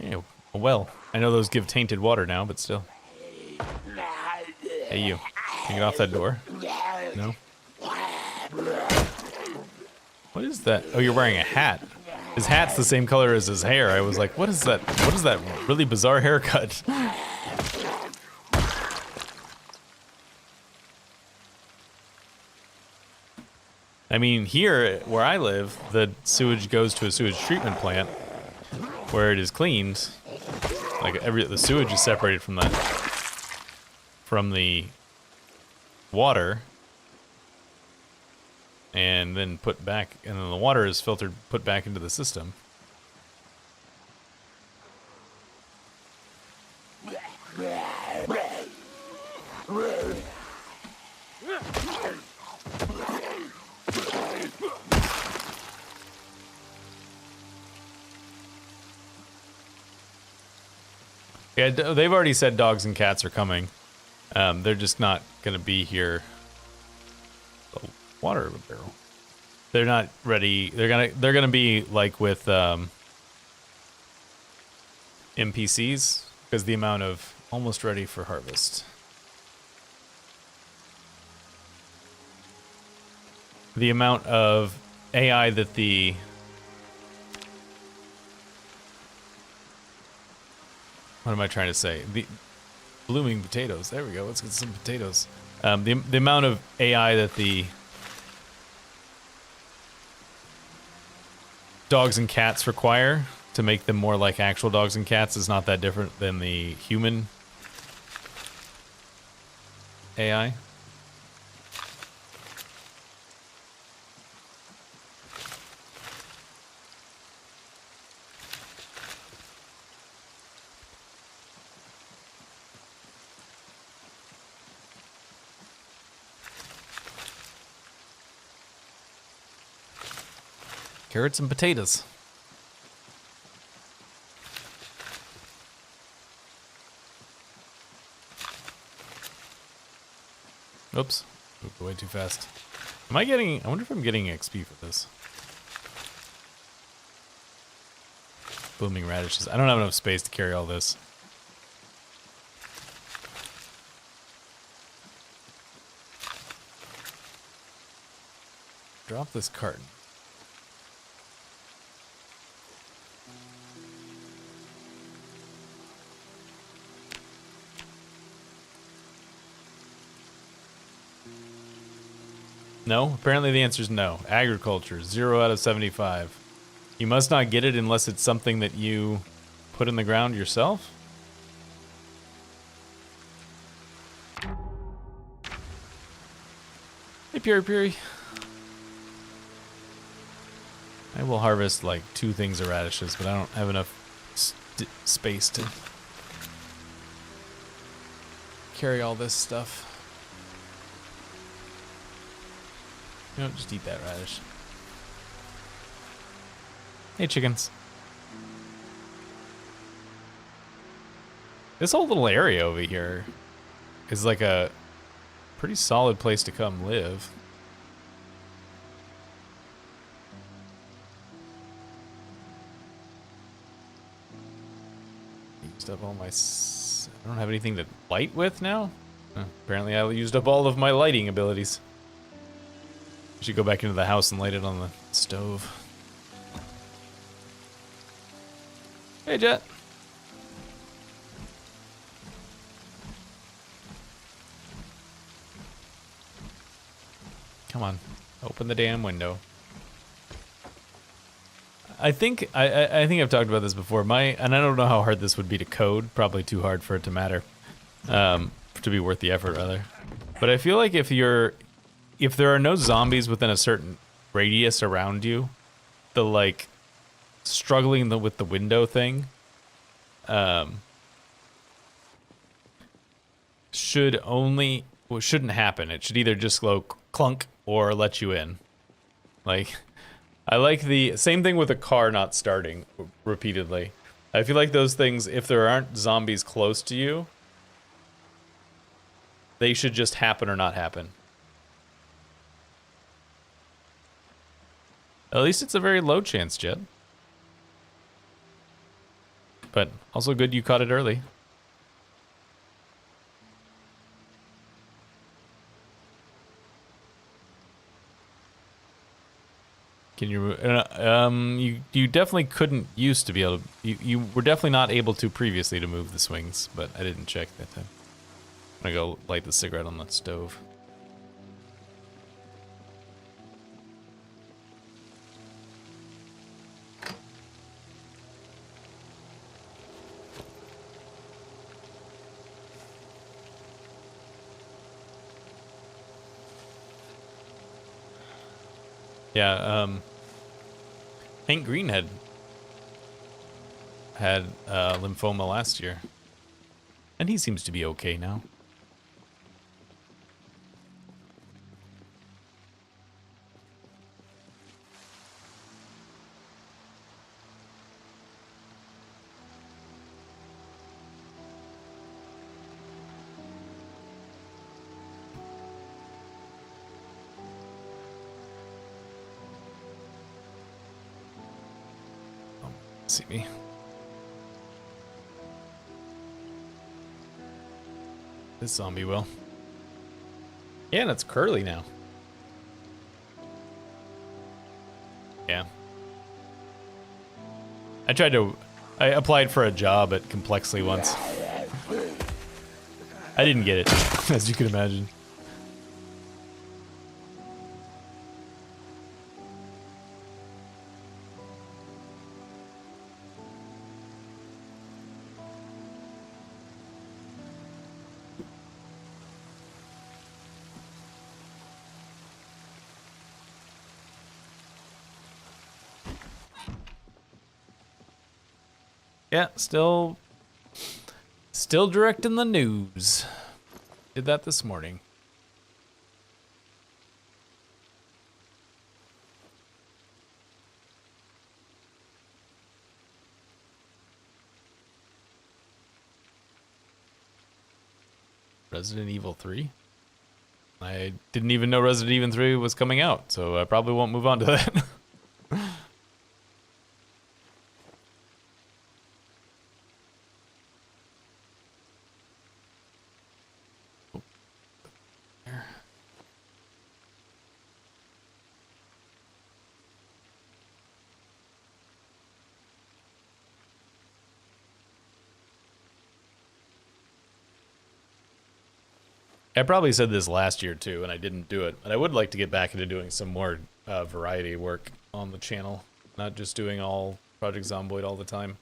Yeah, well, I know those give tainted water now, but still. Hey, you. Can you get off that door? No? What is that? Oh, you're wearing a hat. His hat's the same color as his hair. I was like, what is that? What is that really bizarre haircut? I mean, here, where I live, the sewage goes to a sewage treatment plant where it is cleaned. Like, the sewage is separated from the water and then put back, and then the water is filtered, put back into the system. Yeah, they've already said dogs and cats are coming. They're just not gonna be here. Oh, water barrel. They're not ready. They're gonna be like with NPCs because the amount of almost ready for harvest. The amount of AI that the what am I trying to say? The blooming potatoes. There we go. Let's get some potatoes. The amount of AI that the dogs and cats require to make them more like actual dogs and cats is not that different than the human AI. Carrots and potatoes. Oops. Moved way too fast. Am I getting... I wonder if I'm getting XP for this. Blooming radishes. I don't have enough space to carry all this. Drop this carton. No? Apparently the answer is no. Agriculture, 0 out of 75. You must not get it unless it's something that you put in the ground yourself? Hey, Puri Puri. I will harvest like 2 things of radishes, but I don't have enough space to carry all this stuff. You know, just eat that radish. Hey, chickens. This whole little area over here is like a pretty solid place to come live. Used up all my... I don't have anything to light with now? Apparently I used up all of my lighting abilities. I should go back into the house and light it on the stove. Hey, Jet. Come on. Open the damn window. I think I've talked about this before. And I don't know how hard this would be to code. Probably too hard for it to matter. To be worth the effort, rather. But I feel like if there are no zombies within a certain radius around you, the like struggling with the window thing shouldn't happen. It should either just go clunk or let you in. Like, I like the same thing with a car not starting repeatedly. I feel like those things, if there aren't zombies close to you, they should just happen or not happen. At least it's a very low chance, Jet. But also good you caught it early. Can you? You definitely couldn't used to be able to. You were definitely not able to previously to move the swings, but I didn't check that time. I'm gonna go light the cigarette on that stove. Yeah, Hank Green had lymphoma last year, and he seems to be okay now. See me. This zombie will. Yeah, and it's curly now. Yeah. I applied for a job at Complexly once. I didn't get it, as you can imagine. Yeah, still directing the news. Did that this morning. Resident Evil 3? I didn't even know Resident Evil 3 was coming out, so I probably won't move on to that. I probably said this last year too, and I didn't do it. But I would like to get back into doing some more variety work on the channel, not just doing all Project Zomboid all the time.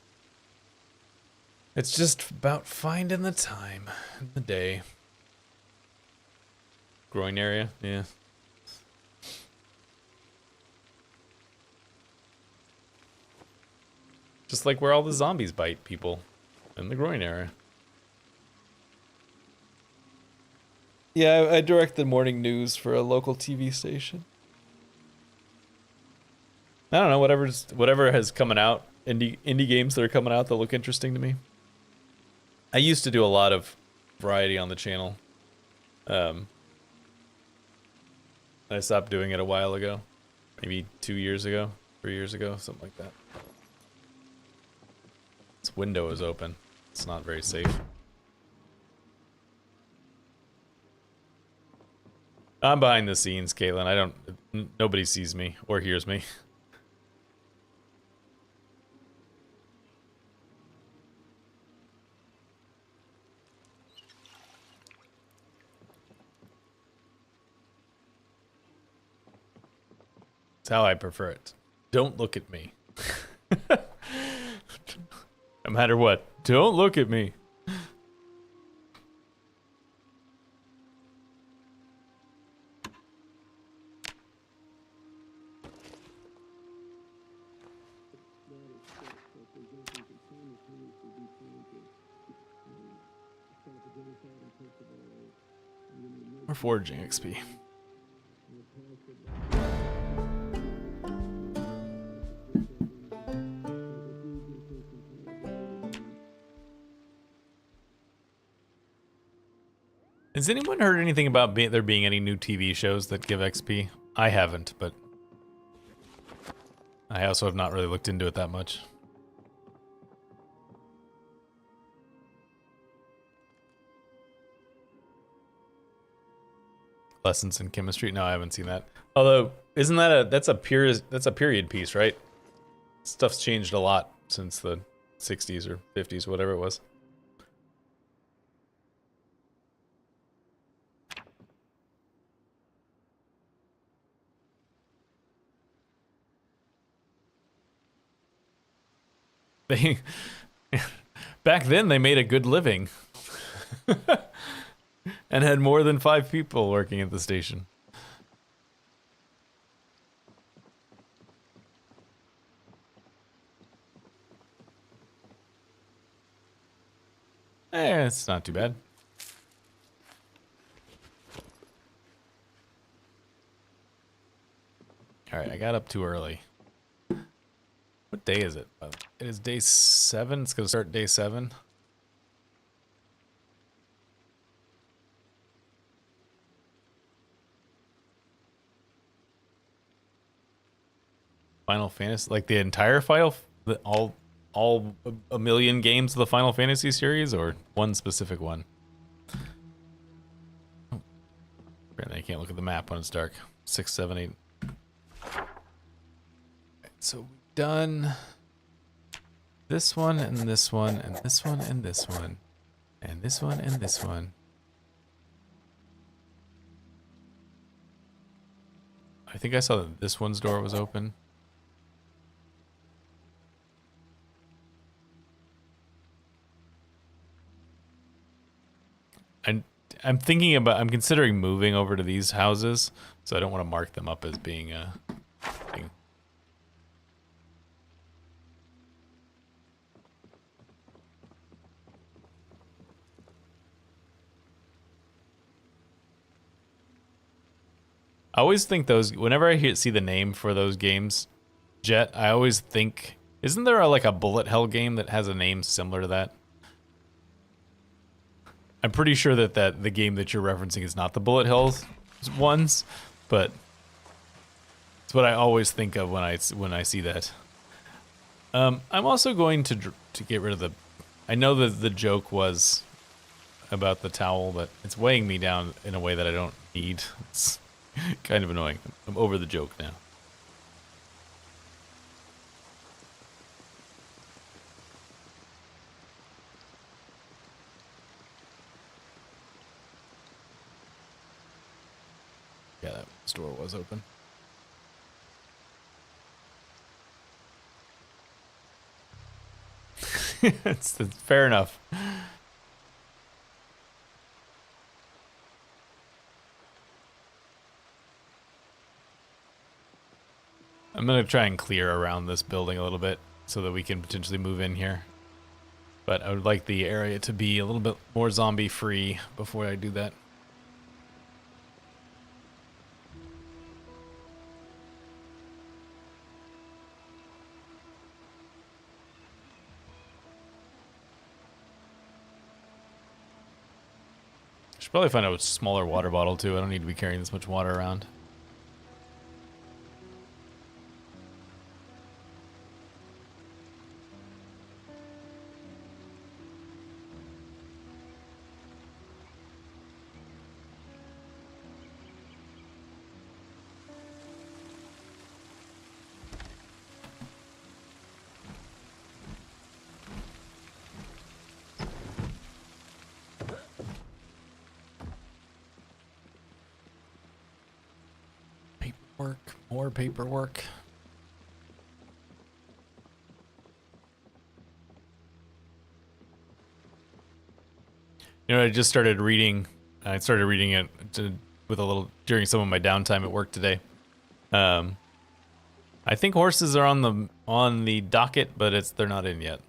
It's just about finding the time in the day. Groin area, yeah. Just like where all the zombies bite people, in the groin area. Yeah, I direct the morning news for a local TV station. I don't know, whatever has coming out, indie games that are coming out that look interesting to me. I used to do a lot of variety on the channel. I stopped doing it a while ago. Maybe 2 years ago, 3 years ago, something like that. This window is open. It's not very safe. I'm behind the scenes, Caitlin. Nobody sees me or hears me. It's how I prefer it. Don't look at me. No matter what, don't look at me. We're foraging XP. Has anyone heard anything about there being any new TV shows that give XP? I haven't, but I also have not really looked into it that much. Lessons in Chemistry. No, I haven't seen that. Although, isn't that that's a period piece, right? Stuff's changed a lot since the 60s or 50s, whatever it was. They back then they made a good living and had more than 5 people working at the station. It's not too bad. All right, I got up too early. What day is it? It is day 7. It's gonna start day 7. Final Fantasy, like the entire all a million games of the Final Fantasy series, or one specific one? Oh, apparently I can't look at the map when it's dark. 6, 7, 8. Right, so we've done this one and this one and this one and this one and this one and this one. I think I saw that this one's door was open. I'm thinking about, I'm considering moving over to these houses, so I don't want to mark them up as being a thing. I always think those, whenever I see the name for those games, Jet, I always think, isn't there like a bullet hell game that has a name similar to that? I'm pretty sure that the game that you're referencing is not the bullet hells ones, but it's what I always think of when I see that. I'm also going to get rid of the. I know that the joke was about the towel, but it's weighing me down in a way that I don't need. It's kind of annoying. I'm over the joke now. Yeah, that store was open. it's fair enough. I'm gonna try and clear around this building a little bit so that we can potentially move in here. But I would like the area to be a little bit more zombie free before I do that. Should probably find a smaller water bottle too. I don't need to be carrying this much water around. More paperwork. You know, I just started reading. I started reading it with a little during some of my downtime at work today. I think horses are on the docket, but they're not in yet.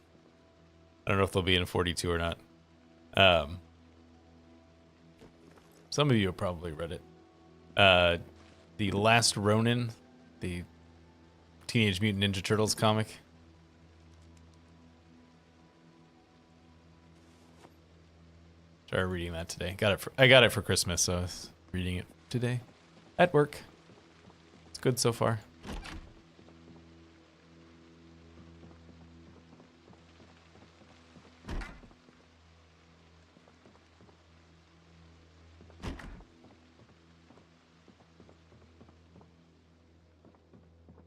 I don't know if they'll be in 42 or not. Some of you have probably read it. The Last Ronin, the Teenage Mutant Ninja Turtles comic. Started reading that today. I got it for Christmas, so I was reading it today at work. It's good so far.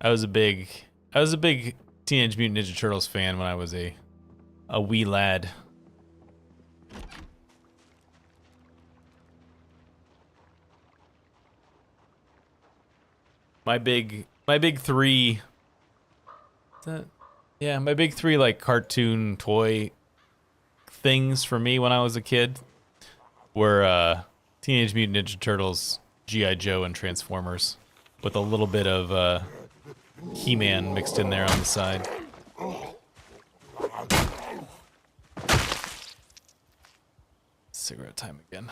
I was a big Teenage Mutant Ninja Turtles fan when I was a wee lad. My big three. Is that, yeah, my big three like cartoon toy things for me when I was a kid were Teenage Mutant Ninja Turtles, G.I. Joe, and Transformers, with a little bit of He-Man mixed in there on the side. Cigarette time again.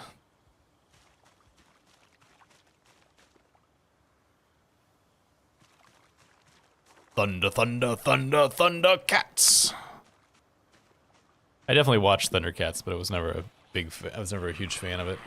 Thunder, thunder, thunder, Thundercats. I definitely watched Thundercats, but I was never a huge fan of it.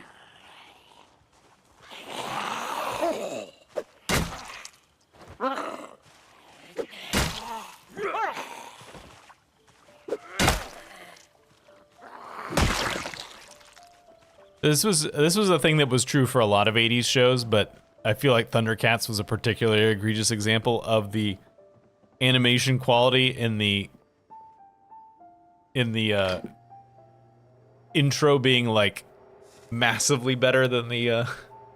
This was a thing that was true for a lot of 80s shows, but I feel like Thundercats was a particularly egregious example of the animation quality in the intro being like massively better than the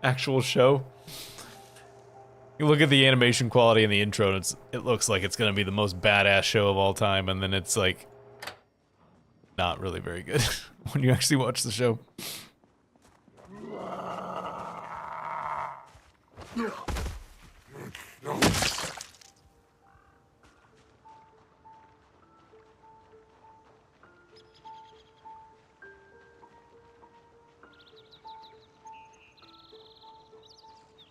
actual show. You look at the animation quality in the intro and it looks like it's gonna be the most badass show of all time, and then it's like not really very good when you actually watch the show.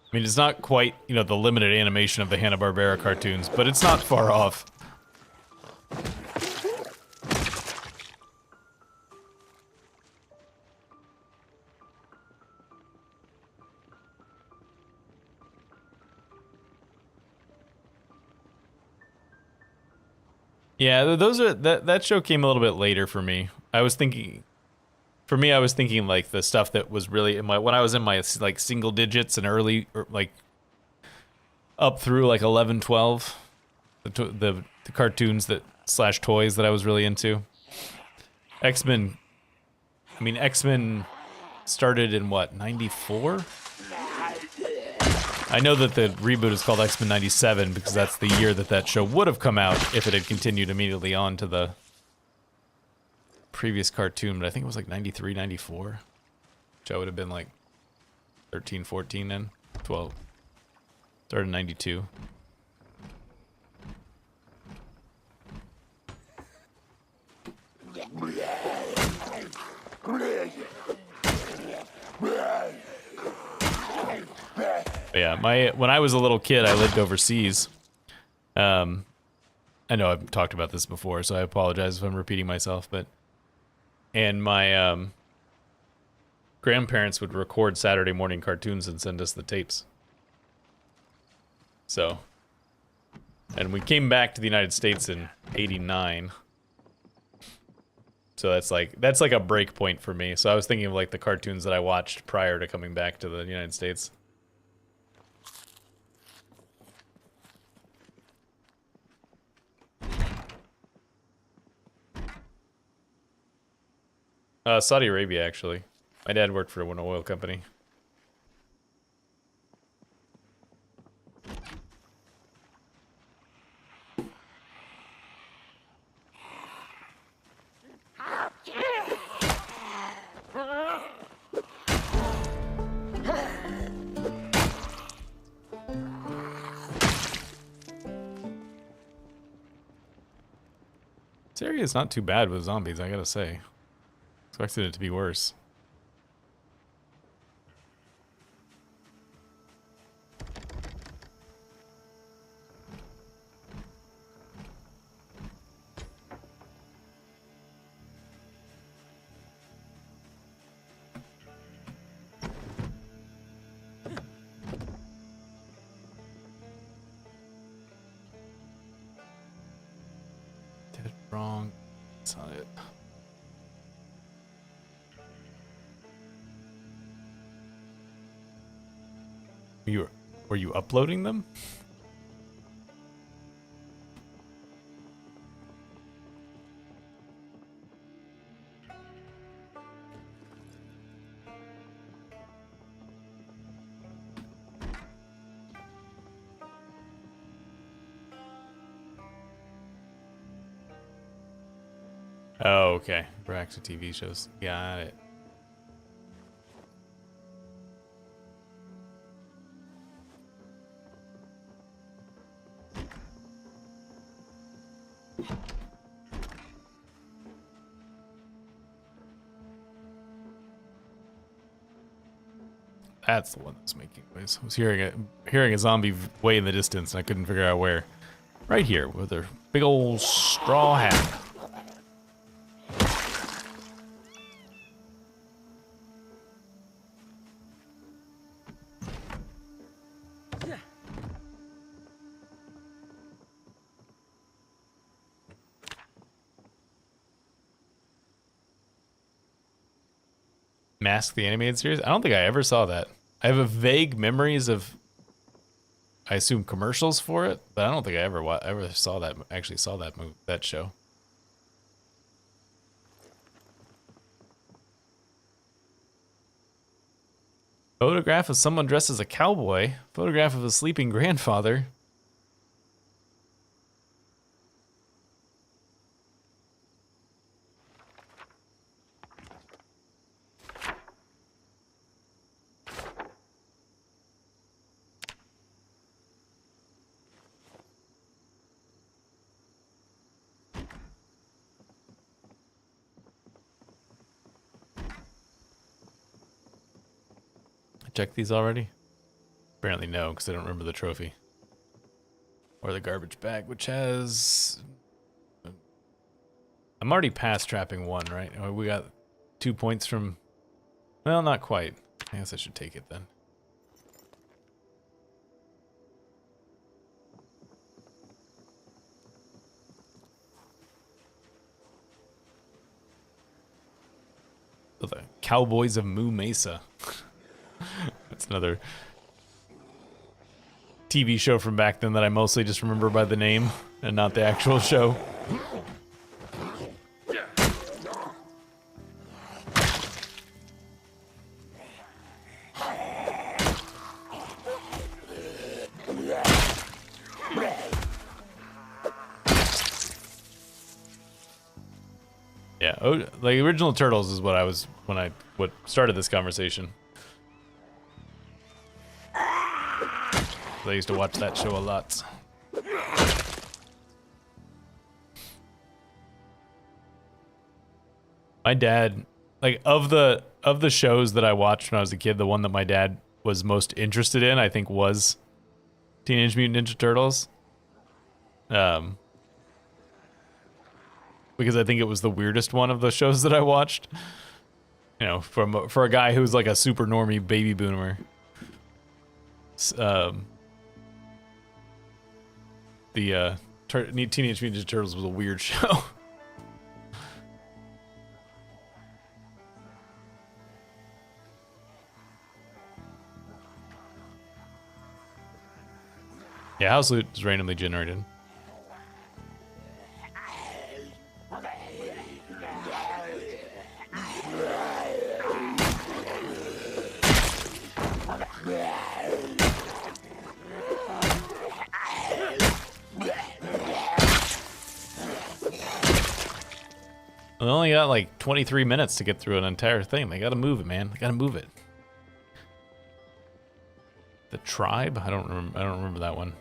I mean, it's not quite, you know, the limited animation of the Hanna-Barbera cartoons, but it's not far off. Yeah, those are that show came a little bit later for me. I was thinking like the stuff that was really in my when I was in my like single digits and early or like up through like 11, 12, the cartoons that slash toys that I was really into. X-Men. I mean, X-Men started in what, 94? I know that the reboot is called X-Men 97 because that's the year that show would have come out if it had continued immediately on to the previous cartoon, but I think it was like 93, 94, which I would have been like 13, 14 then, 12. Started in 92. But yeah, when I was a little kid, I lived overseas. I know I've talked about this before, so I apologize if I'm repeating myself, and my grandparents would record Saturday morning cartoons and send us the tapes. So, and we came back to the United States in '89. So that's like a break point for me. So I was thinking of like the cartoons that I watched prior to coming back to the United States. Saudi Arabia, actually. My dad worked for an oil company. This area is not too bad with zombies, I gotta say. Expected it to be worse. Dead wrong. That's not it. Were you uploading them? Oh, okay. Back to TV shows. Got it. That's the one that's making noise. I was hearing a zombie way in the distance, and I couldn't figure out where. Right here, with their big old straw hat. Mask the animated series? I don't think I ever saw that. I have a vague memories of, I assume, commercials for it, but I don't think I ever saw that. Actually, saw that show. Photograph of someone dressed as a cowboy. Photograph of a sleeping grandfather. Check these already? Apparently no, because I don't remember the trophy. Or the garbage bag, which has... I'm already past trapping 1, right? Oh, we got 2 points from... Well, not quite. I guess I should take it then. Oh, the Cowboys of Moo Mesa. That's another TV show from back then that I mostly just remember by the name and not the actual show. Yeah, oh, like original Turtles is what I was what started this conversation. I used to watch that show a lot. My dad, like of the shows that I watched when I was a kid, the one that my dad was most interested in, I think, was Teenage Mutant Ninja Turtles. Because I think it was the weirdest one of the shows that I watched. You know, for a guy who's like a super normie baby boomer. The Teenage Mutant Ninja Turtles was a weird show. Yeah, House Loot is randomly generated. We only got like 23 minutes to get through an entire thing. They gotta move it, man. They gotta move it. The Tribe? I don't remember that one.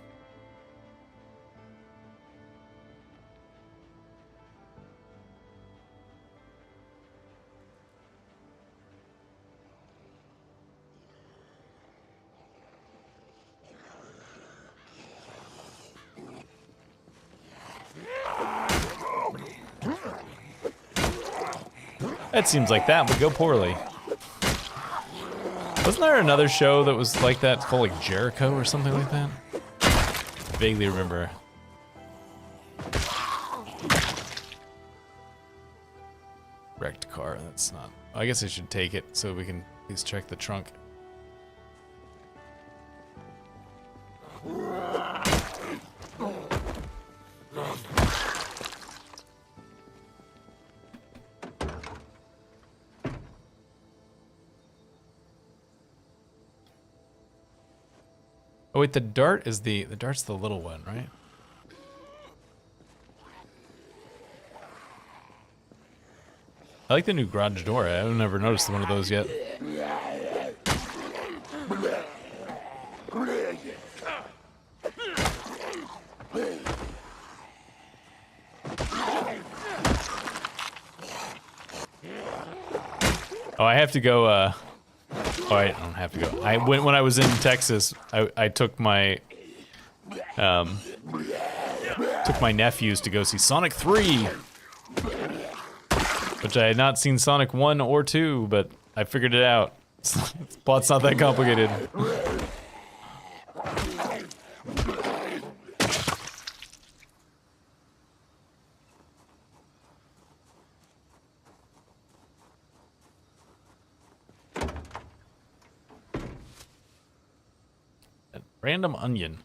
That seems like that would go poorly. Wasn't there another show that was like that called like Jericho or something like that? I vaguely remember. Wrecked car, that's not... I guess I should take it so we can at least check the trunk. Oh wait, the dart's the little one, right? I like the new garage door. I've never noticed one of those yet. Oh, I have to go, oh, I don't have to go. I went, when I was in Texas, I took my, took my nephews to go see Sonic 3. Which I had not seen Sonic 1 or 2, but I figured it out. The plot's not that complicated. Random onion.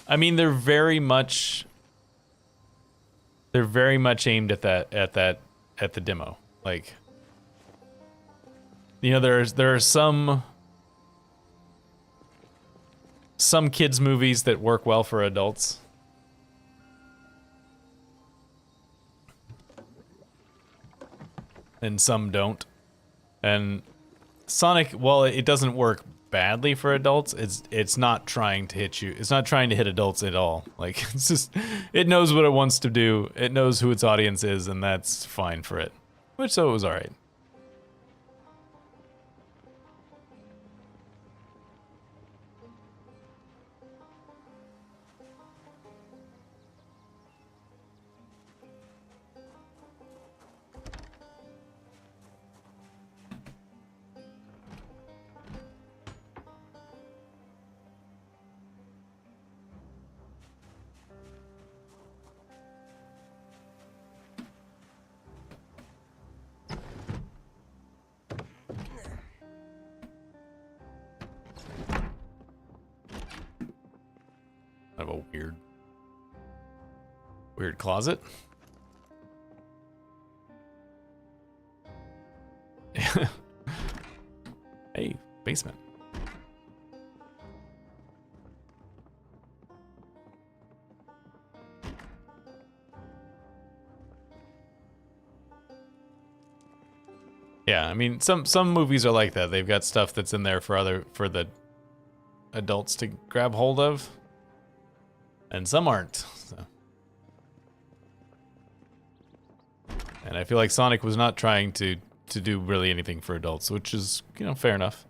I mean, they're very much aimed at the demo. Like, you know, there are some kids movies that work well for adults. And some don't. And Sonic, while it doesn't work badly for adults, it's not trying to hit you. It's not trying to hit adults at all. Like, it's just, it knows what it wants to do. It knows who its audience is, and that's fine for it. Which, so it was alright. Kind of a weird closet. Hey, basement. Yeah, I mean, some movies are like that. They've got stuff that's in there for the adults to grab hold of. And some aren't. So. And I feel like Sonic was not trying to do really anything for adults, which is, you know, fair enough.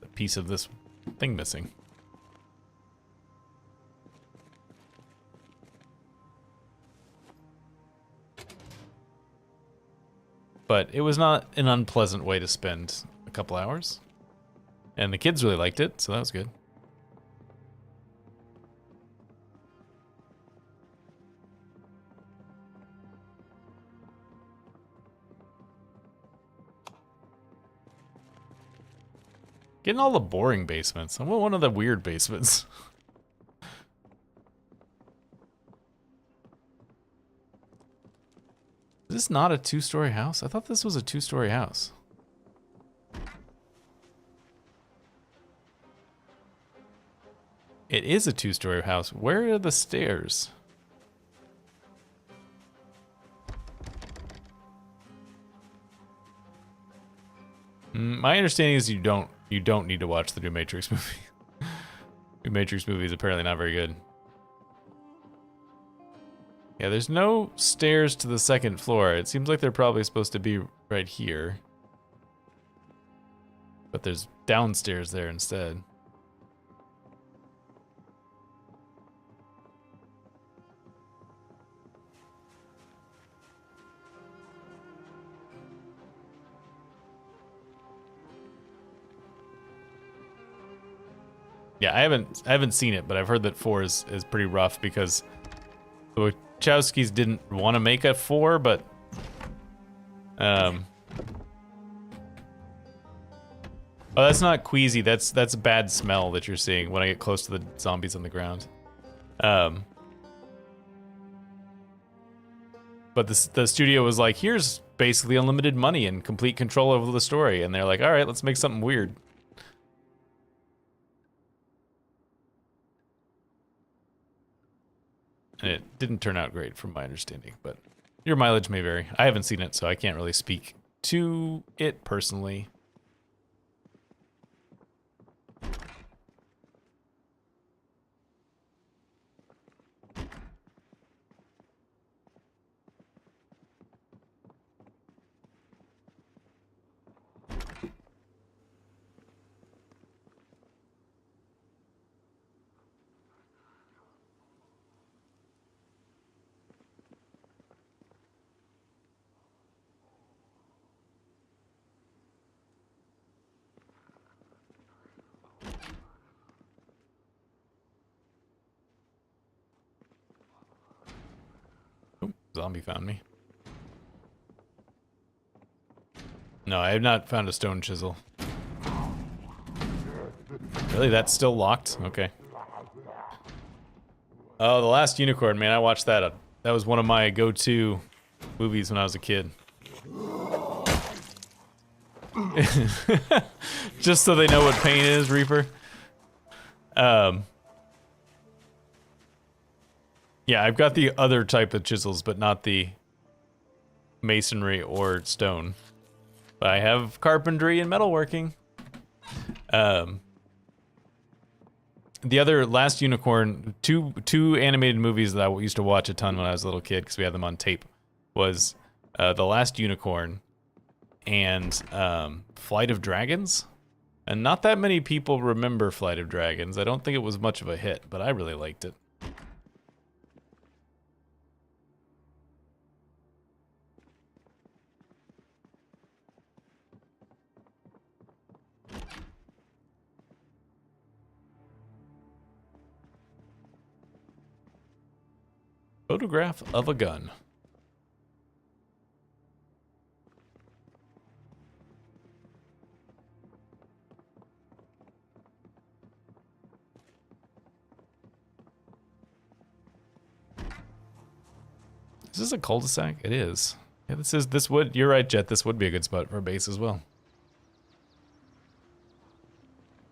A piece of this thing missing. But it was not an unpleasant way to spend a couple hours. And the kids really liked it, so that was good. Getting all the boring basements. I want one of the weird basements. Is this not a two-story house? I thought this was a two-story house. It is a two-story house. Where are the stairs? My understanding is you don't need to watch the new Matrix movie. New Matrix movie is apparently not very good. Yeah, there's no stairs to the second floor. It seems like they're probably supposed to be right here. But there's downstairs there instead. Yeah, I haven't seen it, but I've heard that 4 is pretty rough because the Wachowskis didn't want to make a 4, but oh, that's not queasy. That's bad smell that you're seeing when I get close to the zombies on the ground. But the studio was like, here's basically unlimited money and complete control over the story, and they're like, all right, let's make something weird. And it didn't turn out great from my understanding, but your mileage may vary. I haven't seen it, so I can't really speak to it personally. Oh, zombie found me. No, I have not found a stone chisel. Really? That's still locked? Okay. Oh, The Last Unicorn, man, I watched that. That was one of my go-to movies when I was a kid. Just so they know what pain is, Reaper. Yeah, I've got the other type of chisels, but not the masonry or stone. But I have carpentry and metalworking. The other Last Unicorn, two animated movies that I used to watch a ton when I was a little kid because we had them on tape, was The Last Unicorn and Flight of Dragons. And not that many people remember Flight of Dragons. I don't think it was much of a hit, but I really liked it. Photograph of a gun. Is this a cul-de-sac? It is. Yeah, this would, you're right, Jet, this would be a good spot for a base as well.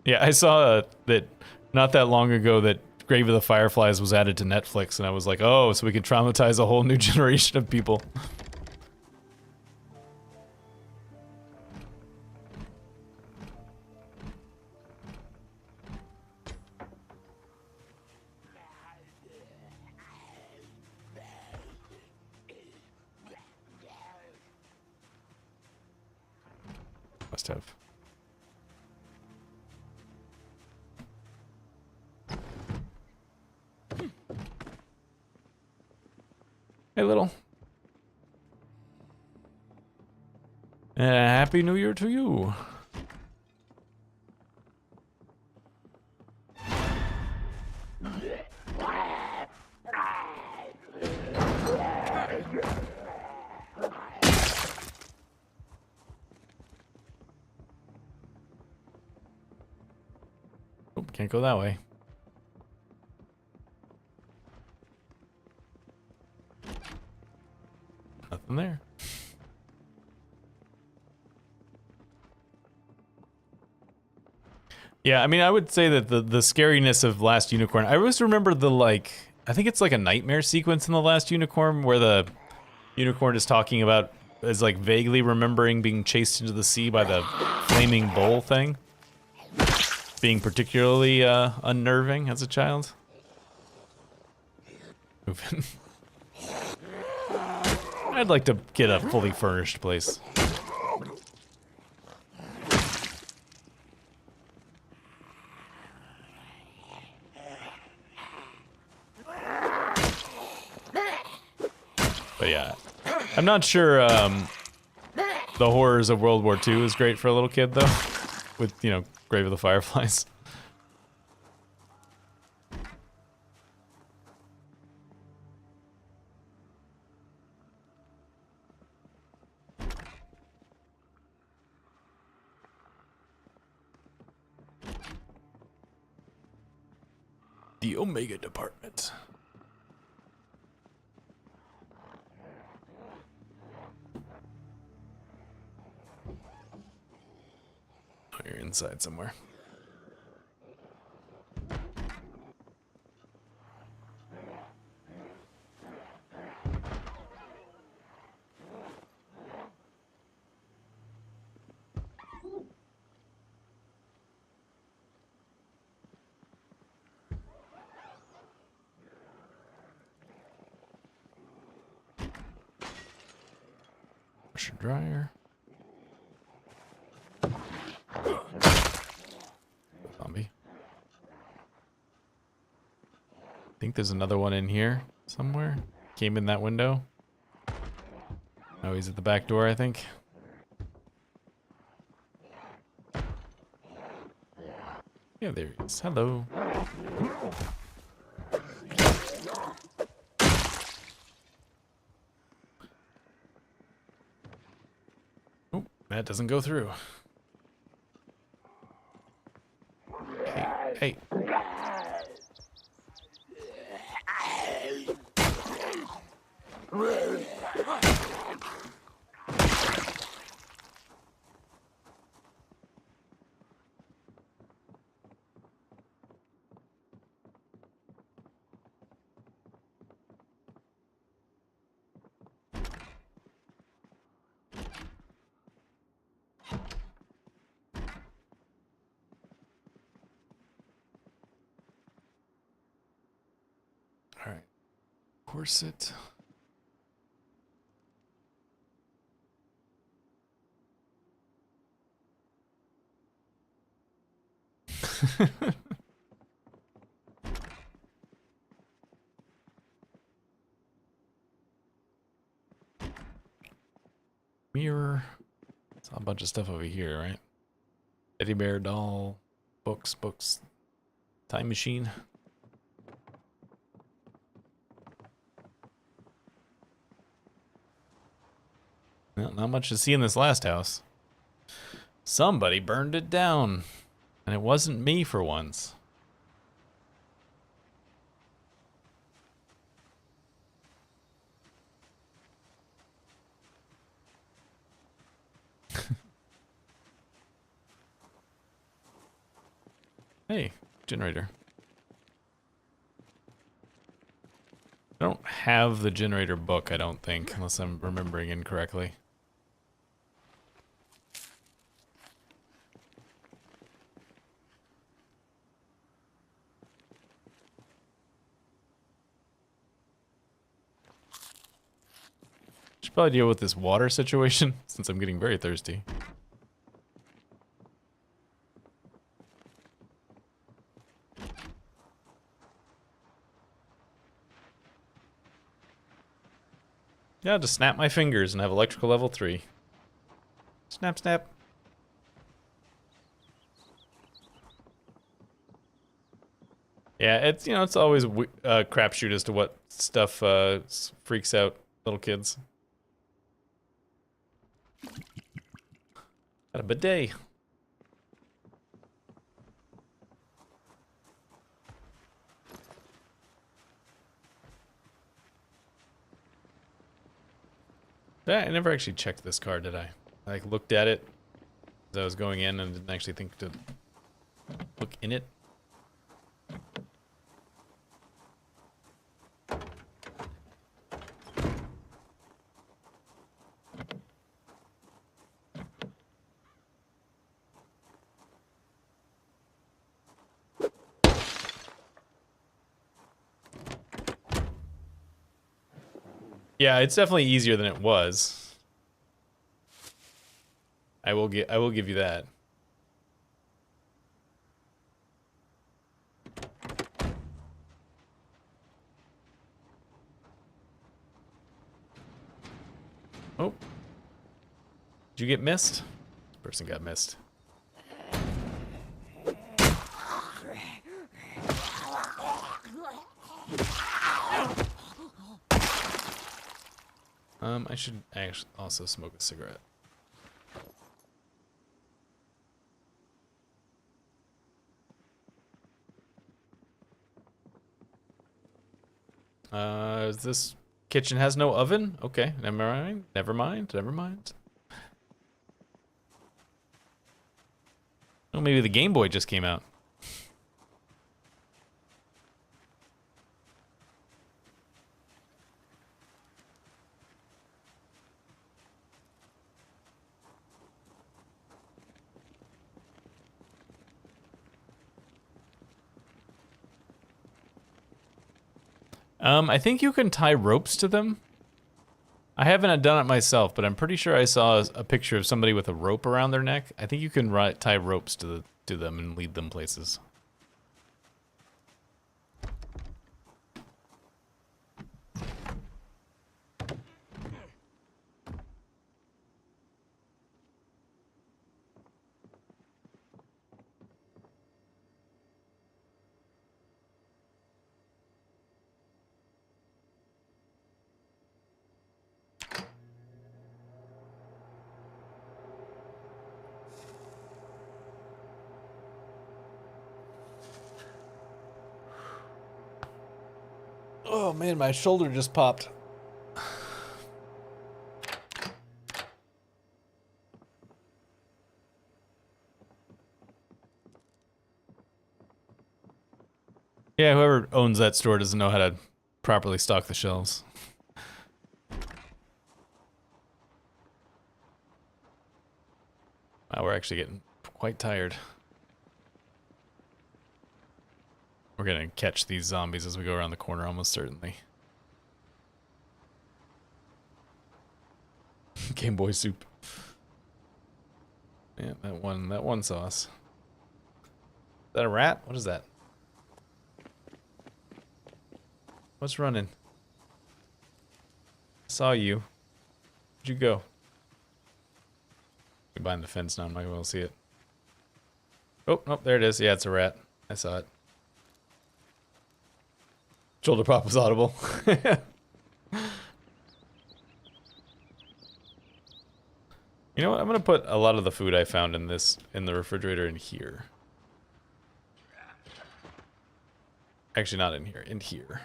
Yeah, I saw that not that long ago that Grave of the Fireflies was added to Netflix, and I was like, oh, so we can traumatize a whole new generation of people. Must have. Hey, little. Happy New Year to you. Oh, can't go that way. Nothing there. Yeah, I mean, I would say that the scariness of Last Unicorn, I always remember the, like, I think it's like a nightmare sequence in The Last Unicorn where the unicorn is talking about, is like vaguely remembering being chased into the sea by the flaming bull thing. Being particularly unnerving as a child. Moving. I'd like to get a fully furnished place. But yeah, I'm not sure the horrors of World War II is great for a little kid though, with, you know, Grave of the Fireflies. The Omega Department. Oh, you're inside somewhere. washer dryer. Zombie. I think there's another one in here somewhere. Came in that window. Oh, he's at the back door, I think. Yeah, there he is. Hello. Oh, that doesn't go through. Hey, hey. All right. Corset. Mirror. It's a bunch of stuff over here, right? Teddy bear doll. Books. Time machine. Well, not much to see in this last house. Somebody burned it down. And it wasn't me for once. Hey, generator. I don't have the generator book, I don't think, unless I'm remembering incorrectly. Should probably deal with this water situation, since I'm getting very thirsty. Yeah, just snap my fingers and have electrical level 3. Snap, snap. Yeah, it's, you know, it's always a crapshoot as to what stuff freaks out little kids. Got a bidet. I never actually checked this car, did I? I like looked at it as I was going in and didn't actually think to look in it. Yeah, it's definitely easier than it was. I will give you that. Oh. Did you get missed? This person got missed. I should actually also smoke a cigarette. This kitchen has no oven? Okay, never mind. Never mind. Never mind. Oh, maybe the Game Boy just came out. I think you can tie ropes to them. I haven't done it myself, but I'm pretty sure I saw a picture of somebody with a rope around their neck. I think you can tie ropes to them and lead them places. Oh man, my shoulder just popped. Yeah, whoever owns that store doesn't know how to properly stock the shelves. Wow, we're actually getting quite tired. We're gonna catch these zombies as we go around the corner, almost certainly. Game Boy soup. Yeah, that one sauce. Is that a rat? What is that? What's running? Saw you. Where'd you go? You're behind the fence now, I'm not gonna be able to see it. Oh, nope, there it is. Yeah, it's a rat. I saw it. Shoulder pop was audible. You know what? I'm gonna put a lot of the food I found in the refrigerator in here. Actually, not in here. In here.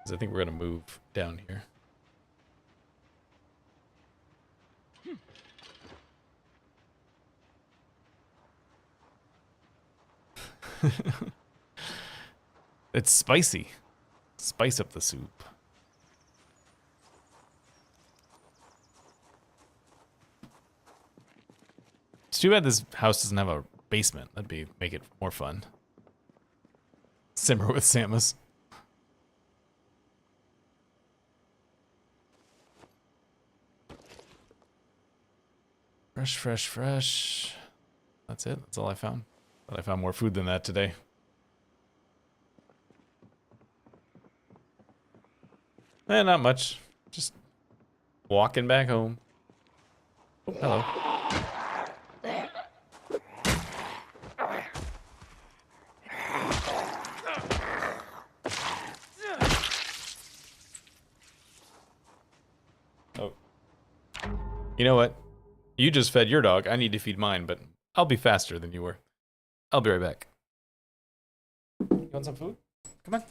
Because I think we're gonna move down here. It's spicy. Spice up the soup. It's too bad this house doesn't have a basement. That'd make it more fun. Simmer with Samus. Fresh, fresh, fresh. That's it. That's all I found. But I found more food than that today. Not much. Just walking back home. Oh, hello. Oh. You know what? You just fed your dog. I need to feed mine, but I'll be faster than you were. I'll be right back. You want some food? Come on.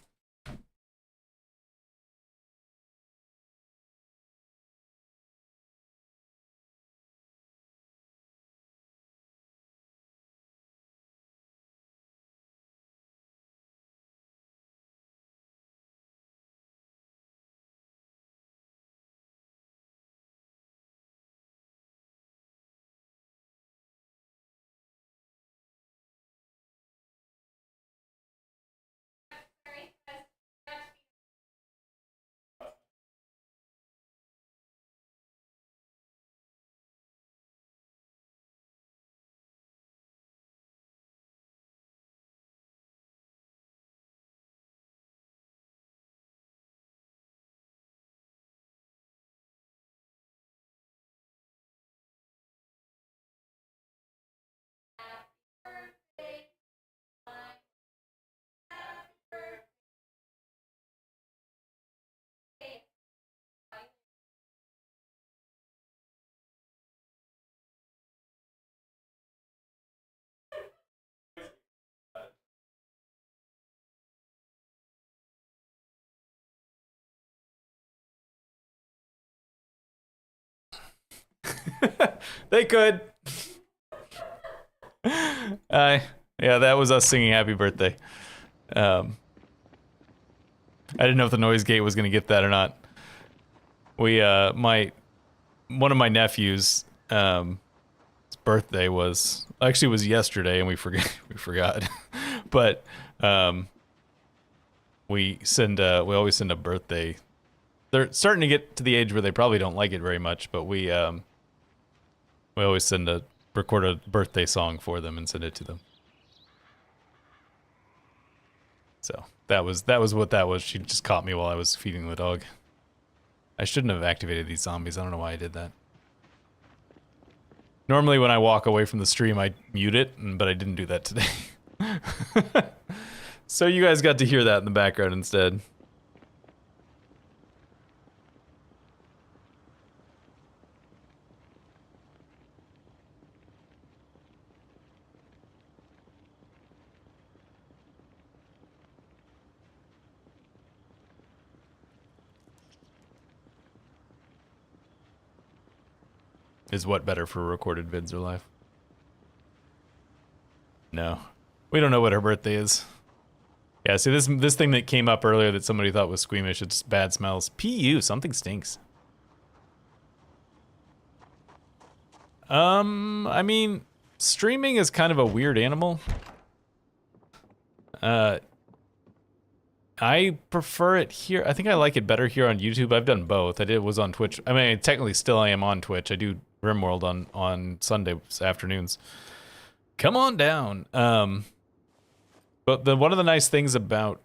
They could. Yeah, that was us singing happy birthday. I didn't know if the noise gate was gonna get that or not. We one of my nephews his birthday was yesterday and we forgot. But we always send a birthday they're starting to get to the age where they probably don't like it very much, but we always record a birthday song for them and send it to them. So that was what that was. She just caught me while I was feeding the dog. I shouldn't have activated these zombies. I don't know why I did that. Normally when I walk away from the stream, I mute it, but I didn't do that today. So you guys got to hear that in the background instead. Is what better for recorded vids or live? No. We don't know what her birthday is. Yeah, see this thing that came up earlier that somebody thought was squeamish, it's bad smells. PU, something stinks. I mean, streaming is kind of a weird animal. I prefer it here. I think I like it better here on YouTube. I've done both. Was on Twitch. I mean, technically still I am on Twitch. I do RimWorld on Sunday afternoons. Come on down. But one of the nice things about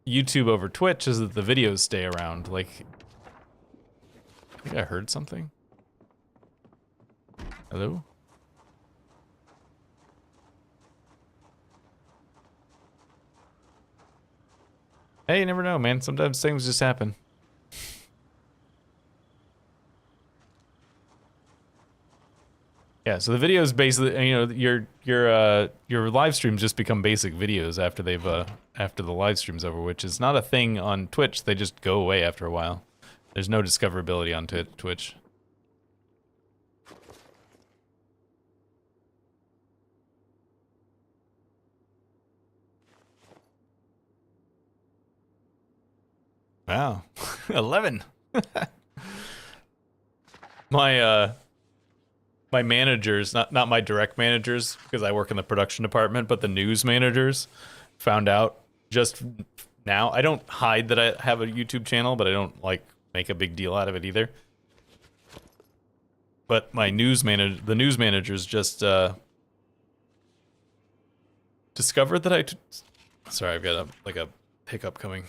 YouTube over Twitch is that the videos stay around. Like, I think I heard something. Hello? Hey, you never know, man. Sometimes things just happen. Yeah, so the videos basically, you know, your live streams just become basic videos after they've after the live stream's over, which is not a thing on Twitch. They just go away after a while. There's no discoverability on Twitch. Wow, 11. My managers, not my direct managers, because I work in the production department, but the news managers found out just now. I don't hide that I have a YouTube channel, but I don't like make a big deal out of it either. But the news managers just discovered that sorry, I've got a hiccup coming.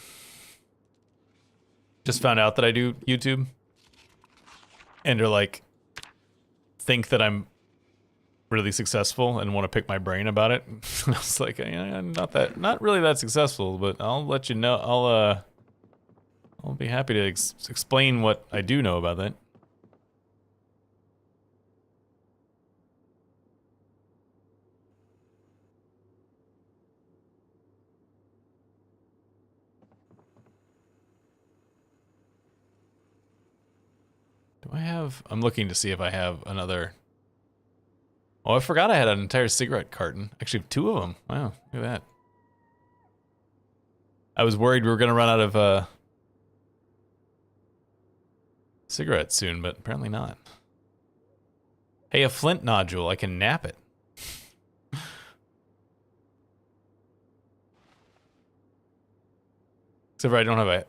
Just found out that I do YouTube, and they're like, think that I'm really successful and want to pick my brain about it. I was like, yeah, not really that successful, but I'll let you know. I'll be happy to explain what I do know about that. I'm looking to see if I have another. Oh, I forgot I had an entire cigarette carton. Actually, 2 of them. Wow, look at that. I was worried we were gonna run out of cigarettes soon, but apparently not. Hey, a flint nodule. I can nap it. Except for I don't have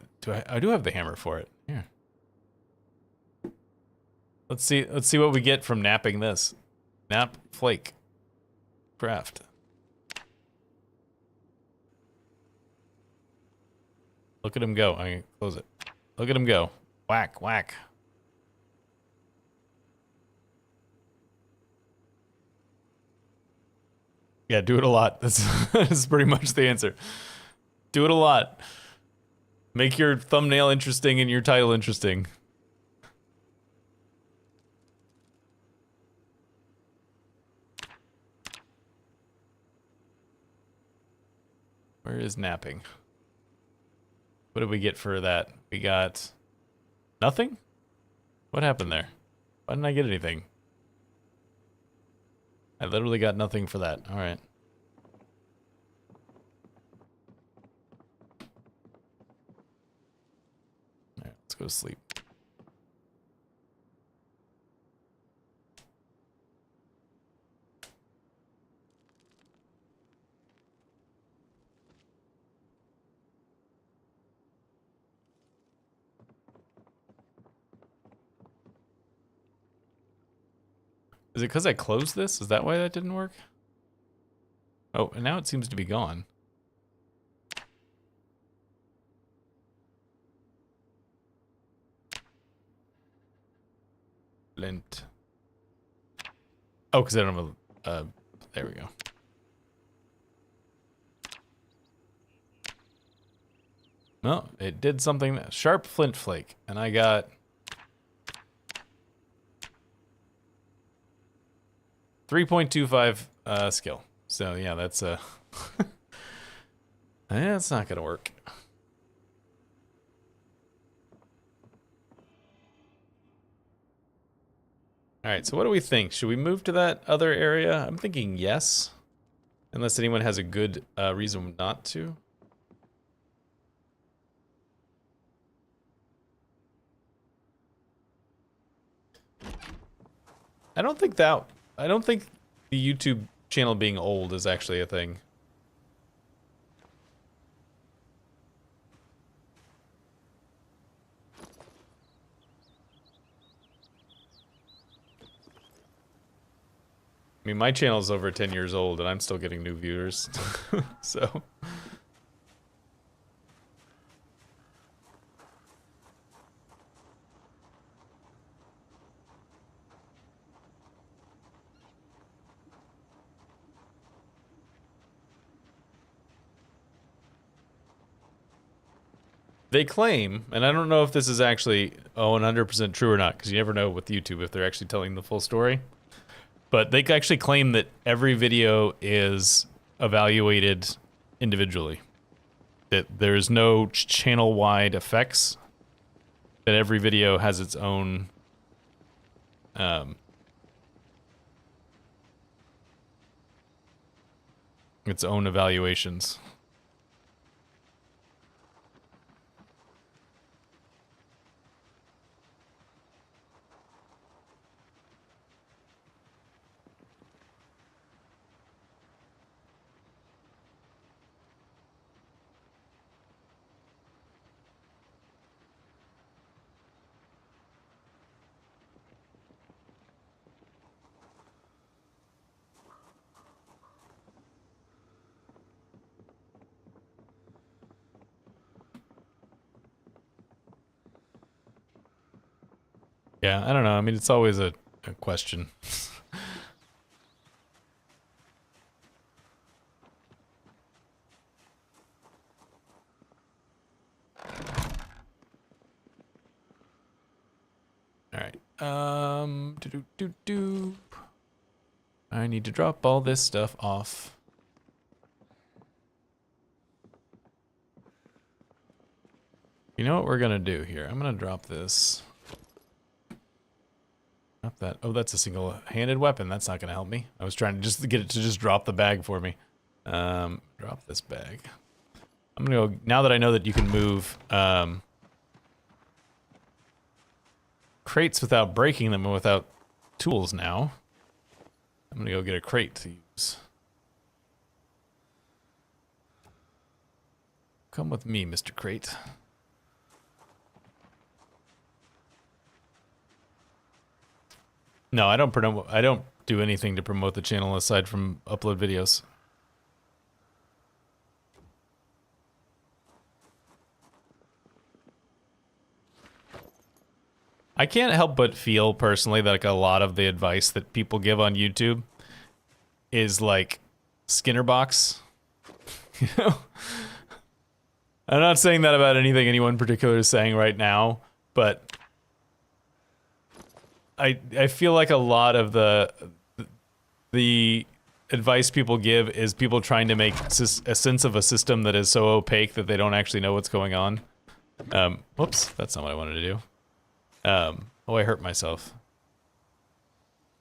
I do have the hammer for it. Here. Let's see what we get from napping this. Nap flake. Craft. Look at him go. I can close it. Look at him go. Whack, whack. Yeah, do it a lot. That's pretty much the answer. Do it a lot. Make your thumbnail interesting and your title interesting. Where is napping? What did we get for that? We got nothing? What happened there? Why didn't I get anything? I literally got nothing for that. All right. All right, let's go to sleep. Is it because I closed this? Is that why that didn't work? Oh, and now it seems to be gone. Lint. Oh, because I don't have a... there we go. No, it did something. Sharp flint flake. And I got... 3.25 skill. So yeah, that's that's not gonna work. Alright, so what do we think? Should we move to that other area? I'm thinking yes. Unless anyone has a good reason not to. I don't think the YouTube channel being old is actually a thing. I mean, my channel's over 10 years old and I'm still getting new viewers. So... They claim, and I don't know if this is actually 100% true or not, because you never know with YouTube if they're actually telling the full story. But they actually claim that every video is evaluated individually. That there's no channel-wide effects. That every video has its own... its own evaluations. Yeah, I don't know. I mean, it's always a question. Alright. I need to drop all this stuff off. You know what we're gonna do here? I'm gonna drop this. Not that. Oh, that's a single-handed weapon. That's not gonna help me. I was trying to just get it to just drop the bag for me. Drop this bag. I'm gonna go, now that I know that you can move, crates without breaking them and without tools now. I'm gonna go get a crate to use. Come with me, Mr. Crate. No, I don't do anything to promote the channel aside from upload videos. I can't help but feel personally that like a lot of the advice that people give on YouTube is like Skinner box. You know? I'm not saying that about anything anyone particular is saying right now, but I feel like a lot of the advice people give is people trying to make a sense of a system that is so opaque that they don't actually know what's going on. Whoops, that's not what I wanted to do. Oh, I hurt myself.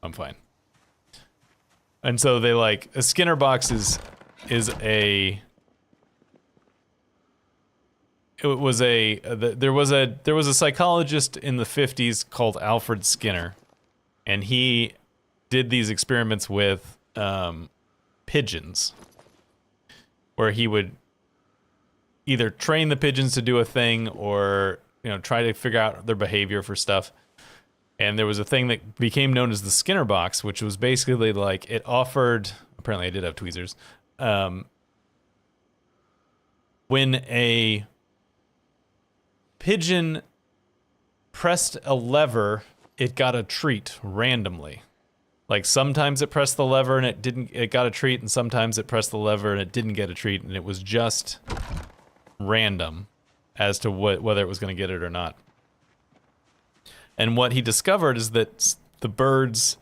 I'm fine. And so they like, a Skinner box is a... It was there was a psychologist in the 50s called Alfred Skinner, and he did these experiments with pigeons, where he would either train the pigeons to do a thing or, you know, try to figure out their behavior for stuff. And there was a thing that became known as the Skinner box, which was basically like it offered. Apparently, I did have tweezers. When a pigeon pressed a lever, it got a treat randomly. Like sometimes it pressed the lever and it got a treat, and sometimes it pressed the lever and it didn't get a treat, and it was just random as to whether it was going to get it or not. And what he discovered is that the birds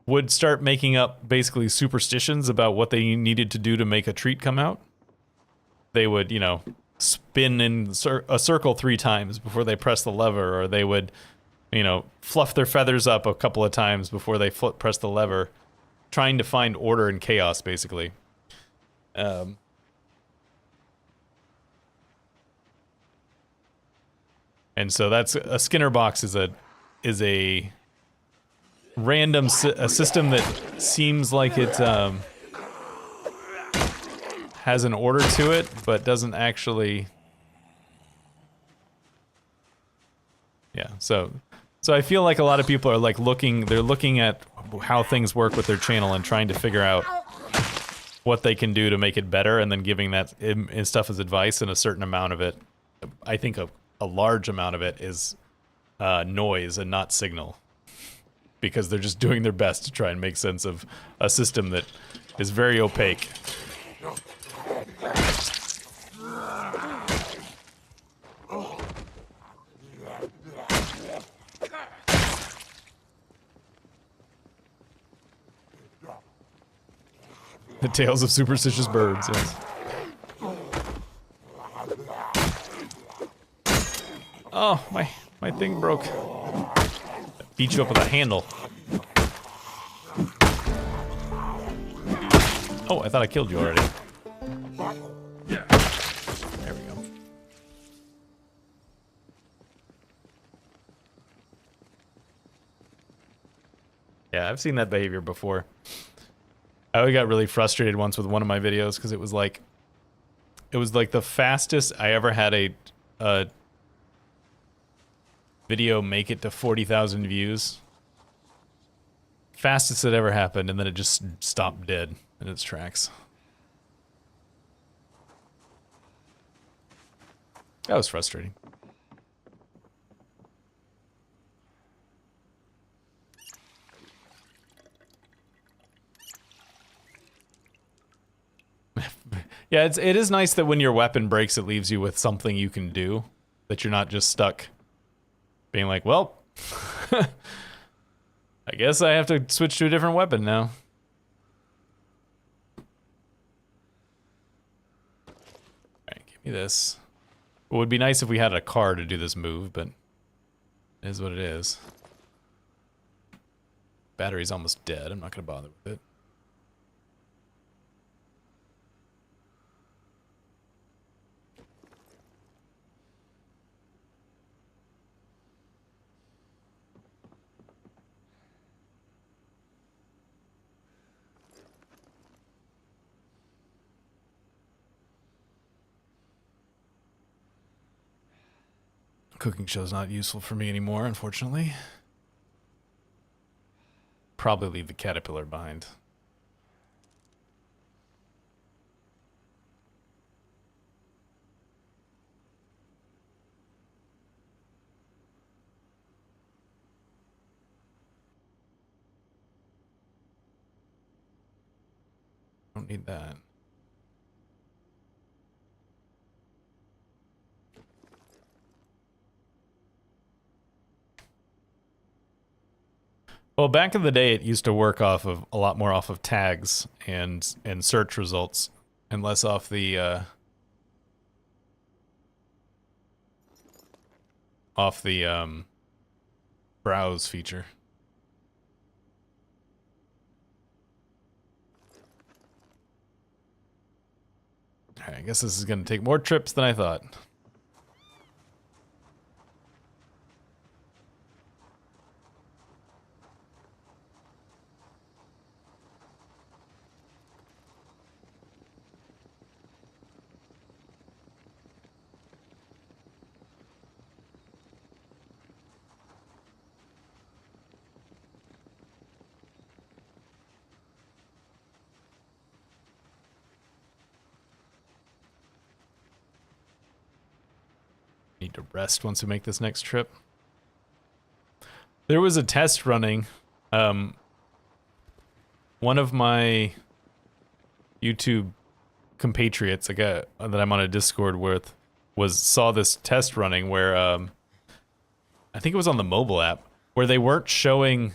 would start making up basically superstitions about what they needed to do to make a treat come out. They would, you know, spin in a circle 3 times before they press the lever, or they would, you know, fluff their feathers up a couple of times before they press the lever, trying to find order in chaos, basically. And so that's a Skinner box is a random a system that seems like it has an order to it, but doesn't actually. Yeah, so I feel like a lot of people are like they're looking at how things work with their channel and trying to figure out what they can do to make it better, and then giving that stuff as advice. And a certain amount of it, I think a large amount of it is noise and not signal, because they're just doing their best to try and make sense of a system that is very opaque. The tales of superstitious birds, yes. Oh, my thing broke. Beat you up with a handle. Oh, I thought I killed you already. There we go. Yeah, I've seen that behavior before. I got really frustrated once with one of my videos because it was like the fastest I ever had a video make it to 40,000 views. Fastest it ever happened, and then it just stopped dead in its tracks. That was frustrating. Yeah, it is nice that when your weapon breaks, it leaves you with something you can do, that you're not just stuck being like, well, I guess I have to switch to a different weapon now. Alright, give me this. It would be nice if we had a car to do this move, but it is what it is. Battery's almost dead. I'm not going to bother with it. Cooking show's not useful for me anymore, unfortunately. Probably leave the caterpillar behind. Don't need that. Well, back in the day, it used to work off of a lot more off of tags and search results, and less off the browse feature. All right, I guess this is going to take more trips than I thought. Need to rest once we make this next trip. There was a test running. One of my YouTube compatriots, that I'm on a Discord with, saw this test running where I think it was on the mobile app where they weren't showing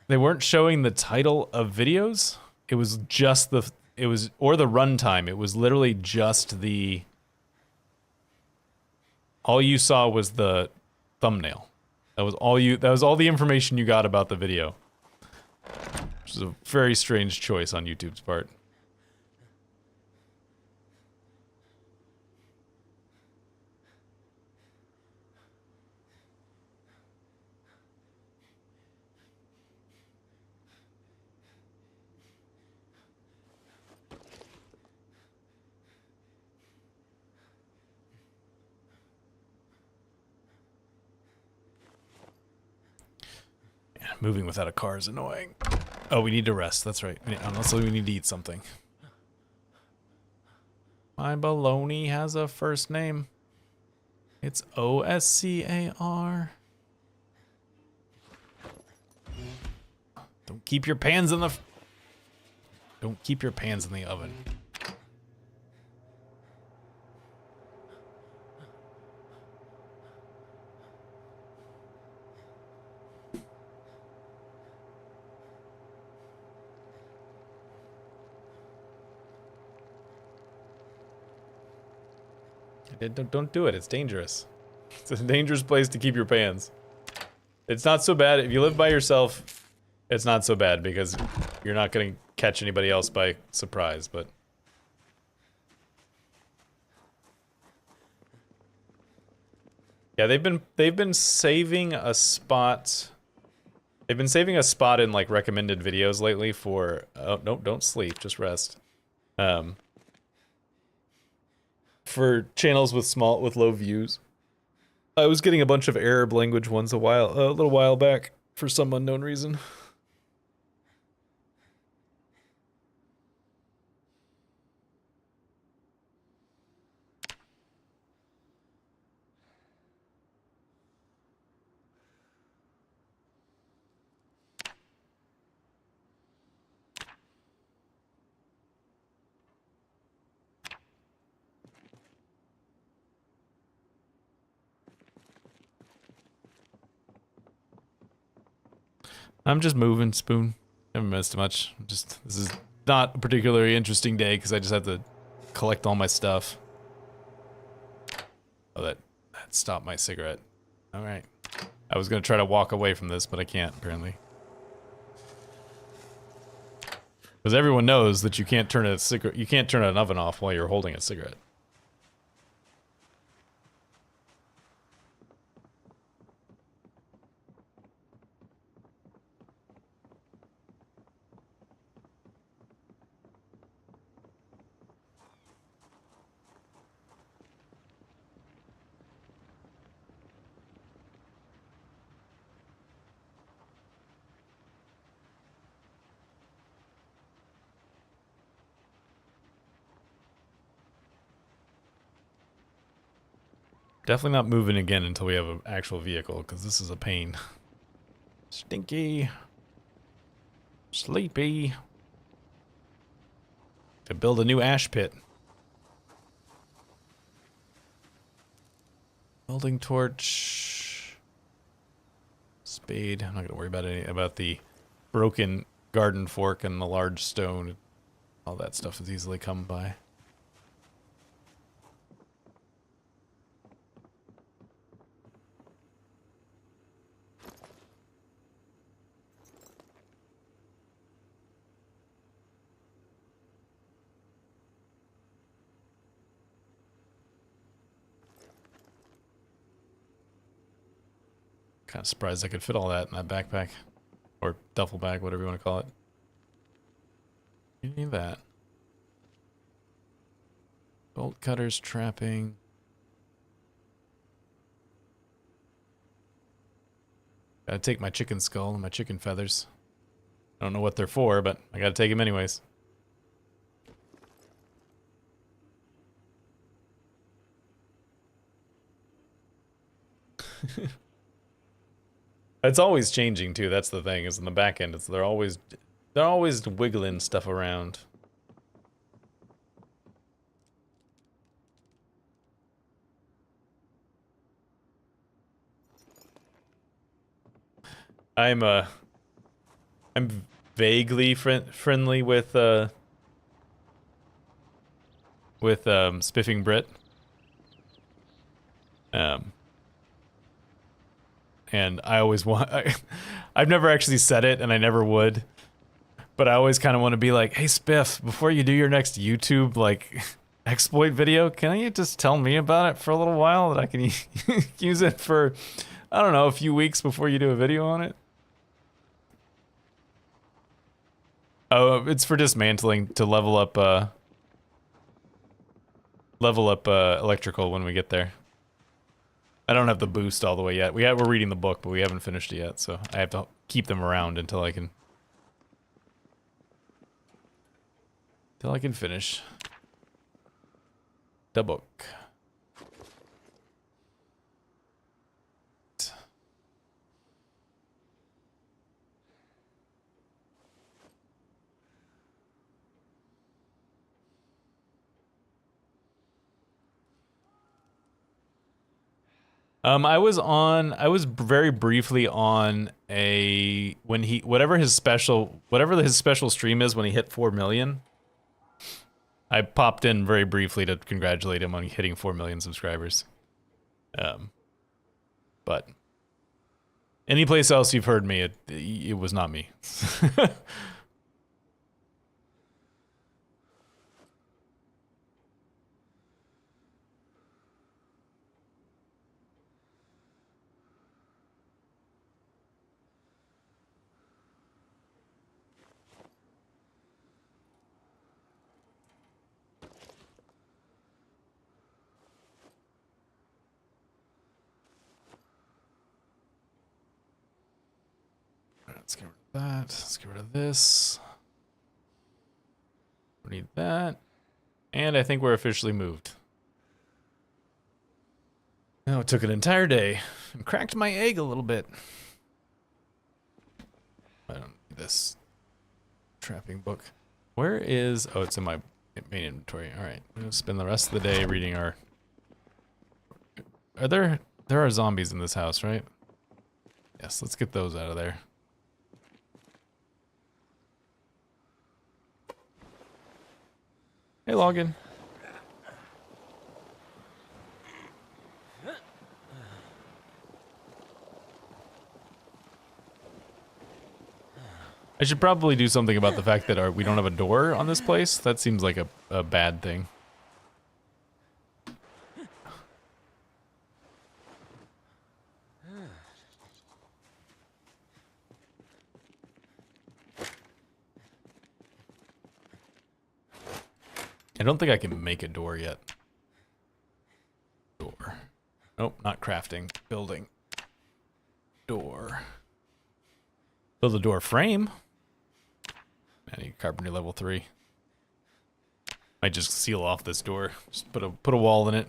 the title of videos. It was just or the runtime. It was literally just all you saw was the thumbnail. That was all the information you got about the video. Which is a very strange choice on YouTube's part. Moving without a car is annoying. Oh, we need to rest. That's right. Unless we need to eat something. My baloney has a first name. It's Oscar. Don't keep your pans in the oven. Don't do it. It's dangerous. It's a dangerous place to keep your pans. It's not so bad. If you live by yourself, it's not so bad because you're not going to catch anybody else by surprise, but... Yeah, they've been saving a spot... They've been saving a spot in, like, recommended videos lately for... Oh, no, don't sleep. Just rest. For channels with low views. I was getting a bunch of Arab language ones a little while back for some unknown reason. I'm just moving, Spoon. Haven't missed much. This is not a particularly interesting day because I just have to collect all my stuff. Oh, that stopped my cigarette. All right. I was gonna try to walk away from this, but I can't apparently. Because everyone knows that you can't turn an oven off while you're holding a cigarette. Definitely not moving again until we have an actual vehicle, because this is a pain. Stinky. Sleepy. To build a new ash pit. Welding torch. Spade. I'm not going to worry about the broken garden fork and the large stone. All that stuff is easily come by. Kind of surprised I could fit all that in that backpack. Or duffel bag, whatever you want to call it. You need that. Bolt cutters, trapping. Gotta take my chicken skull and my chicken feathers. I don't know what they're for, but I gotta take them anyways. It's always changing too. That's the thing. Is in the back end, they're always wiggling stuff around. I'm vaguely friendly with Spiffing Brit. And I always want I've never actually said it and I never would. But I always kind of want to be like, "Hey Spiff, before you do your next YouTube like exploit video, can you just tell me about it for a little while that I can use it for I don't know, a few weeks before you do a video on it?" Oh, it's for dismantling to level up electrical when we get there. I don't have the boost all the way yet. We're reading the book, but we haven't finished it yet, so I have to keep them around until I can finish the book. I was very briefly on whatever his special stream is when he hit 4 million. I popped in very briefly to congratulate him on hitting 4 million subscribers. But any place else you've heard me, it was not me. Let's get rid of that. Let's get rid of this. We need that. And I think we're officially moved. Now it took an entire day and cracked my egg a little bit. I don't need this trapping book. Where is... Oh, it's in my main inventory. Alright, I'm going to spend the rest of the day reading our... There are zombies in this house, right? Yes, let's get those out of there. Hey, Logan. I should probably do something about the fact that we don't have a door on this place. That seems like a bad thing. I don't think I can make a door yet. Door. Nope, not crafting. Building. Door. Build a door frame. I need carpentry level 3. Might just seal off this door. Just put a wall in it.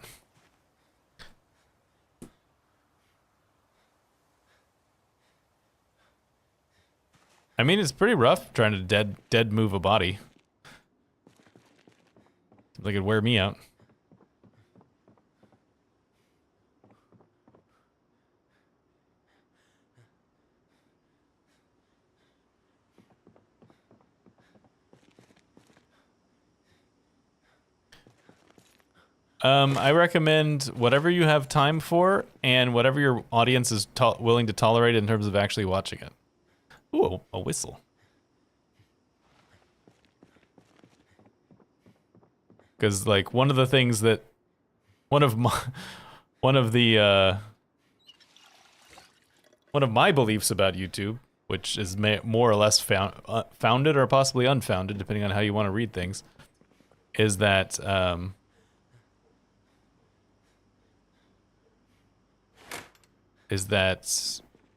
I mean, it's pretty rough trying to dead move a body. They could wear me out. I recommend whatever you have time for and whatever your audience is willing to tolerate in terms of actually watching it. Ooh, a whistle. Because like one of the things that one of my beliefs about YouTube, which is more or less founded or possibly unfounded, depending on how you want to read things, is that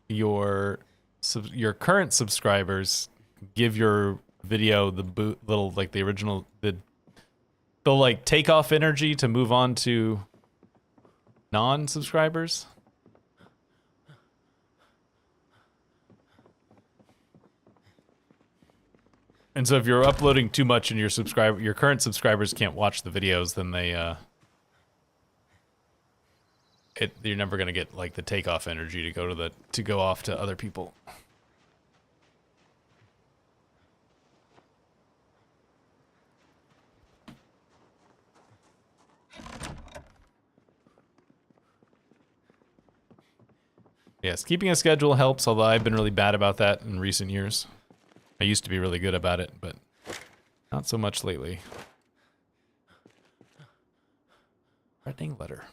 your current subscribers give your video the little like the original they'll like take off energy to move on to non-subscribers. And so if you're uploading too much and your current subscribers can't watch the videos, then you're never gonna get like the takeoff energy to go off to other people. Yes, keeping a schedule helps, although I've been really bad about that in recent years. I used to be really good about it, but not so much lately. Threatening letter.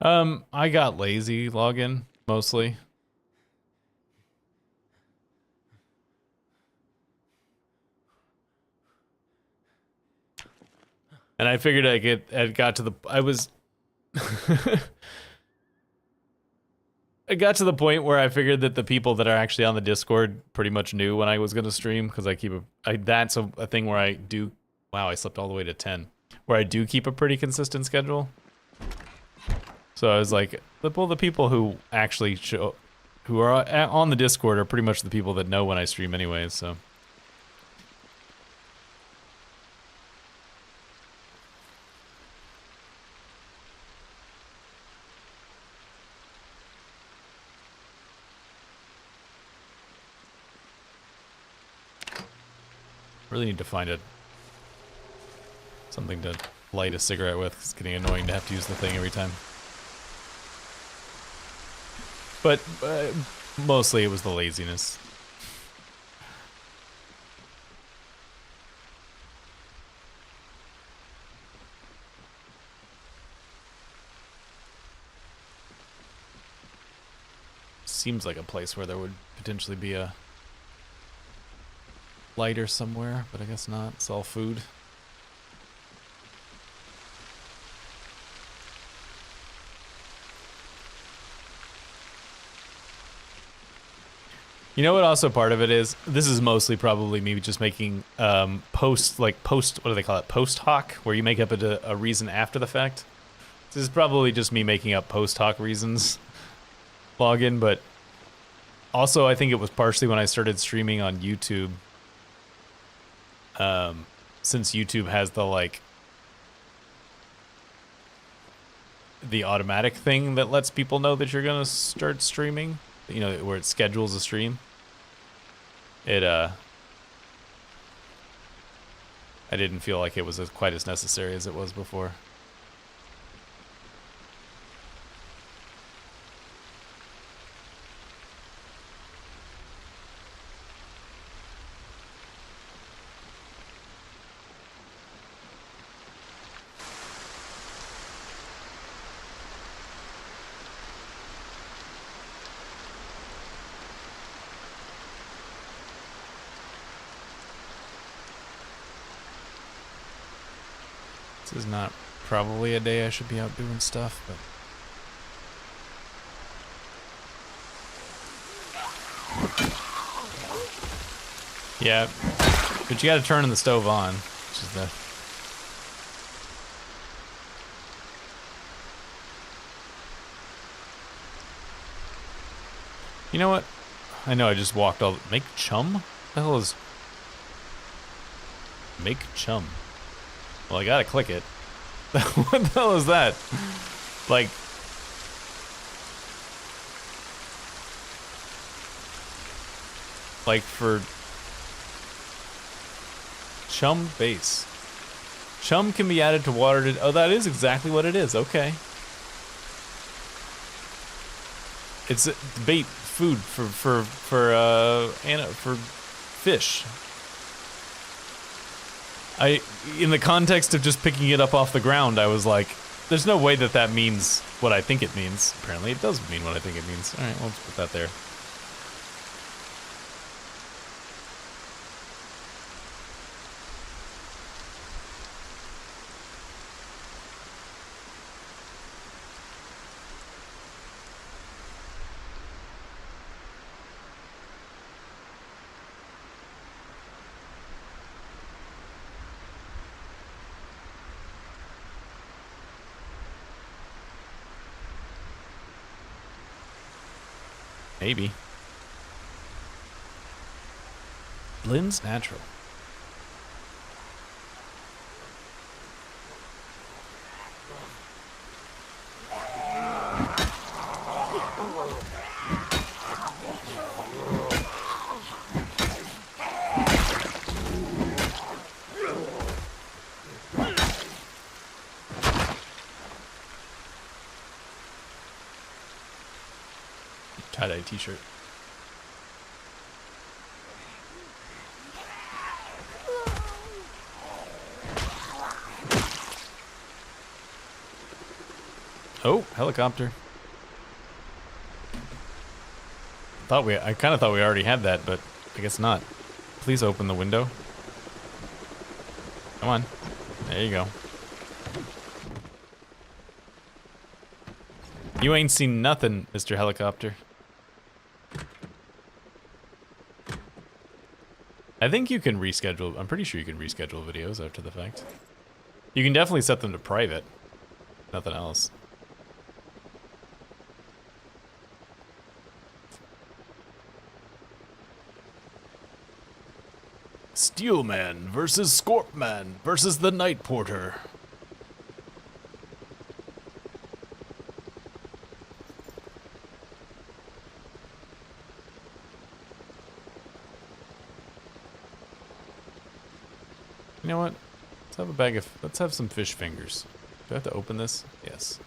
I got lazy login, mostly. And I figured I got to the, I got to the point where I figured that the people that are actually on the Discord pretty much knew when I was going to stream, because that's a thing where I do, wow, I slept all the way to 10, where I do keep a pretty consistent schedule. So I was like, the people who actually who are on the Discord are pretty much the people that know when I stream anyways, so. Really need to find something to light a cigarette with. It's getting annoying to have to use the thing every time. But mostly it was the laziness. Seems like a place where there would potentially be a lighter somewhere, but I guess not. It's all food. You know what also part of it is? This is mostly probably me just making post, what do they call it? Post hoc, where you make up a reason after the fact. This is probably just me making up post hoc reasons login, but also I think it was partially when I started streaming on YouTube. Since YouTube has the automatic thing that lets people know that you're gonna start streaming, you know, where it schedules a stream. I didn't feel like it was quite as necessary as it was before. This is not probably a day I should be out doing stuff, but... Yeah, but you gotta turn the stove on, which is the... You know what? I know I just walked all... Make chum? What the hell is... Make chum. Well, I gotta click it. What the hell is that? Like... Like for... Chum base. Chum can be added to water to... Oh, that is exactly what it is. Okay. It's bait food for fish. In the context of just picking it up off the ground, I was like, there's no way that means what I think it means. Apparently it does mean what I think it means. All right, well, let's put that there. Maybe. Blends natural. Tie-dye t-shirt. Oh, helicopter. I kind of thought we already had that, but I guess not. Please open the window. Come on. There you go. You ain't seen nothing, Mr. Helicopter. I think you can reschedule. I'm pretty sure you can reschedule videos after the fact. You can definitely set them to private. Nothing else. Steelman versus Scorpman versus the Night Porter. You know what? Let's have some fish fingers. Do I have to open this? Yes.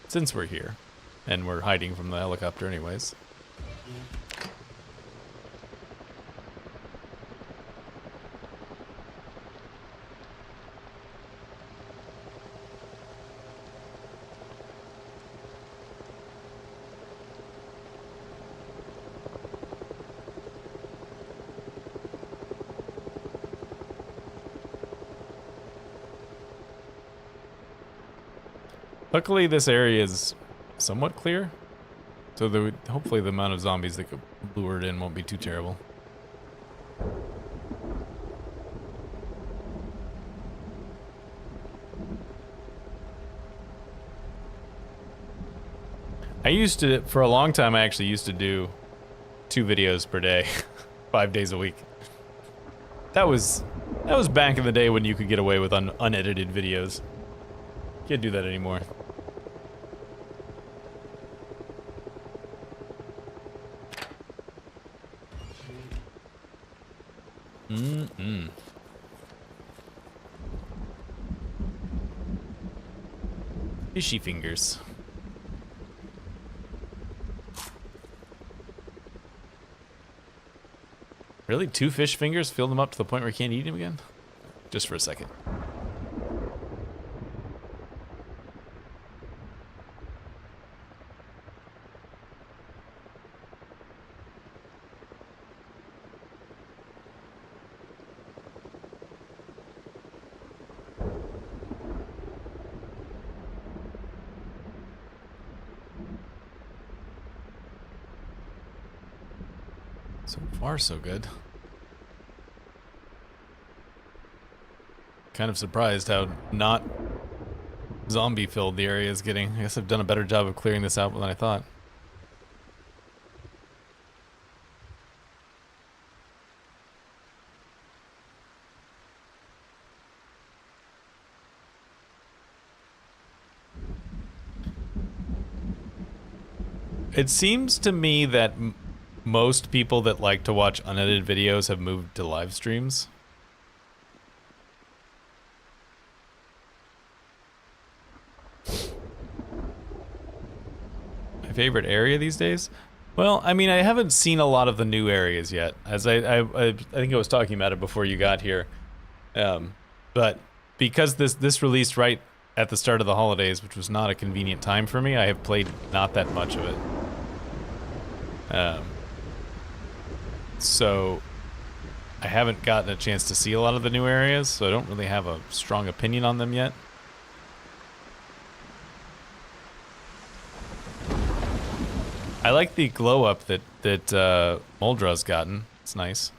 Since we're here, and we're hiding from the helicopter anyways. Luckily, this area is somewhat clear, so hopefully the amount of zombies that get lured in won't be too terrible. For a long time, I actually used to do 2 videos per day, 5 days a week. That was back in the day when you could get away with unedited videos. Can't do that anymore. Fishy fingers. Really? 2 fish fingers? Fill them up to the point where you can't eat them again? Just for a second. So far, so good. Kind of surprised how not zombie-filled the area is getting. I guess I've done a better job of clearing this out than I thought. It seems to me that most people that like to watch unedited videos have moved to live streams. My favorite area these days? Well, I mean, I haven't seen a lot of the new areas yet. As I think I was talking about it before you got here. But because this released right at the start of the holidays, which was not a convenient time for me, I have played not that much of it. So I haven't gotten a chance to see a lot of the new areas, so I don't really have a strong opinion on them yet. I like the glow up that Moldra's gotten. It's nice.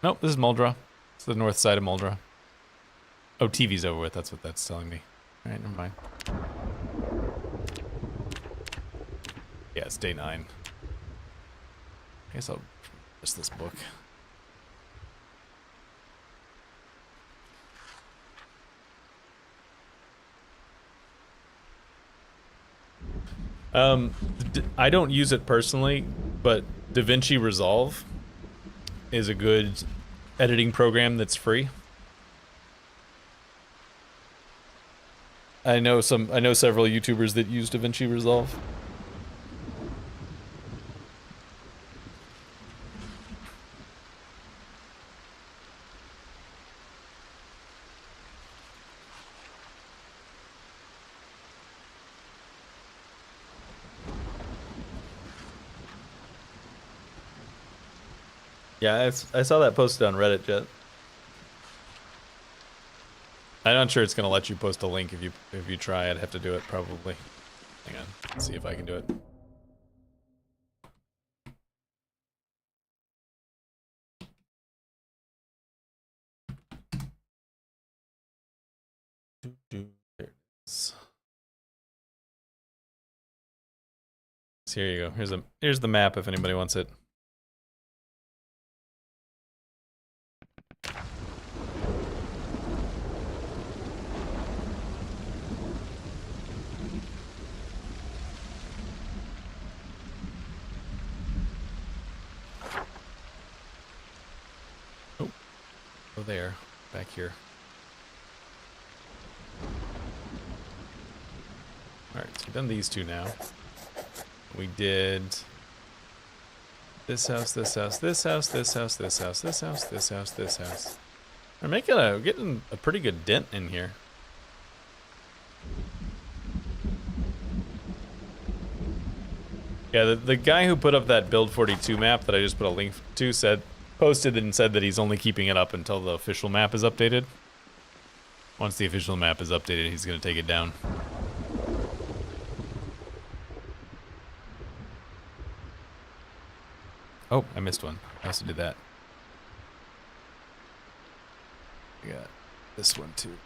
Nope, this is Moldra. It's the north side of Moldra. Oh, TV's over with. That's what that's telling me. Alright, never mind. Yeah, it's day 9. I guess I'll miss this book. I don't use it personally, but DaVinci Resolve is a good editing program that's free. I know several YouTubers that use DaVinci Resolve. Yeah, I saw that posted on Reddit, Jet. I'm not sure it's gonna let you post a link if you try. I'd have to do it probably. Hang on, let's see if I can do it. There it is. So here you go. Here's the map if anybody wants it. Oh, there, back here. All right, so we've done these two now. We did this house, this house, this house, this house, this house, this house, this house, this house. We're getting a pretty good dent in here. Yeah, the guy who put up that Build 42 map that I just put a link to posted and said that he's only keeping it up until the official map is updated. Once the official map is updated, he's gonna take it down. Oh, I missed one. I also did that. I got this one too.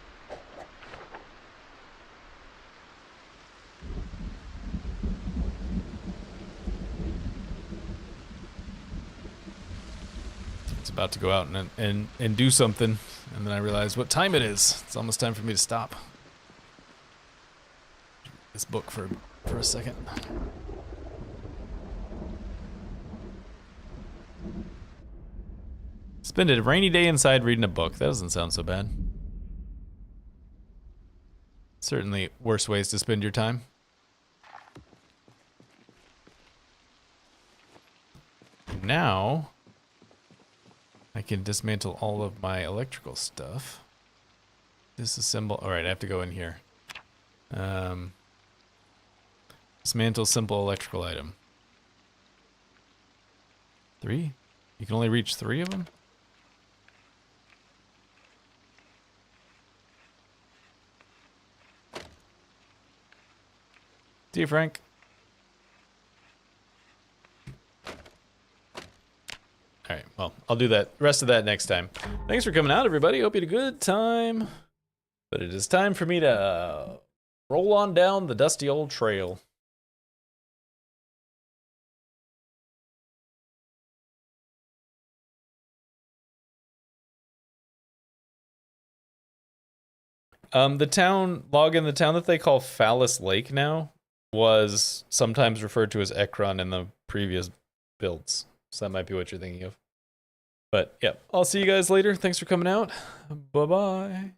It's about to go out and do something, and then I realized what time it is. It's almost time for me to stop. This book for a second. Spend a rainy day inside reading a book. That doesn't sound so bad. Certainly worse ways to spend your time. Now, I can dismantle all of my electrical stuff. Disassemble. Alright, I have to go in here. Dismantle simple electrical item. 3? You can only reach 3 of them? See you, Frank. Alright, well, I'll do that rest of that next time. Thanks for coming out, everybody. Hope you had a good time. But it is time for me to roll on down the dusty old trail. The town that they call Phallus Lake now was sometimes referred to as Ekron in the previous builds. So that might be what you're thinking of. But yeah, I'll see you guys later. Thanks for coming out. Bye-bye.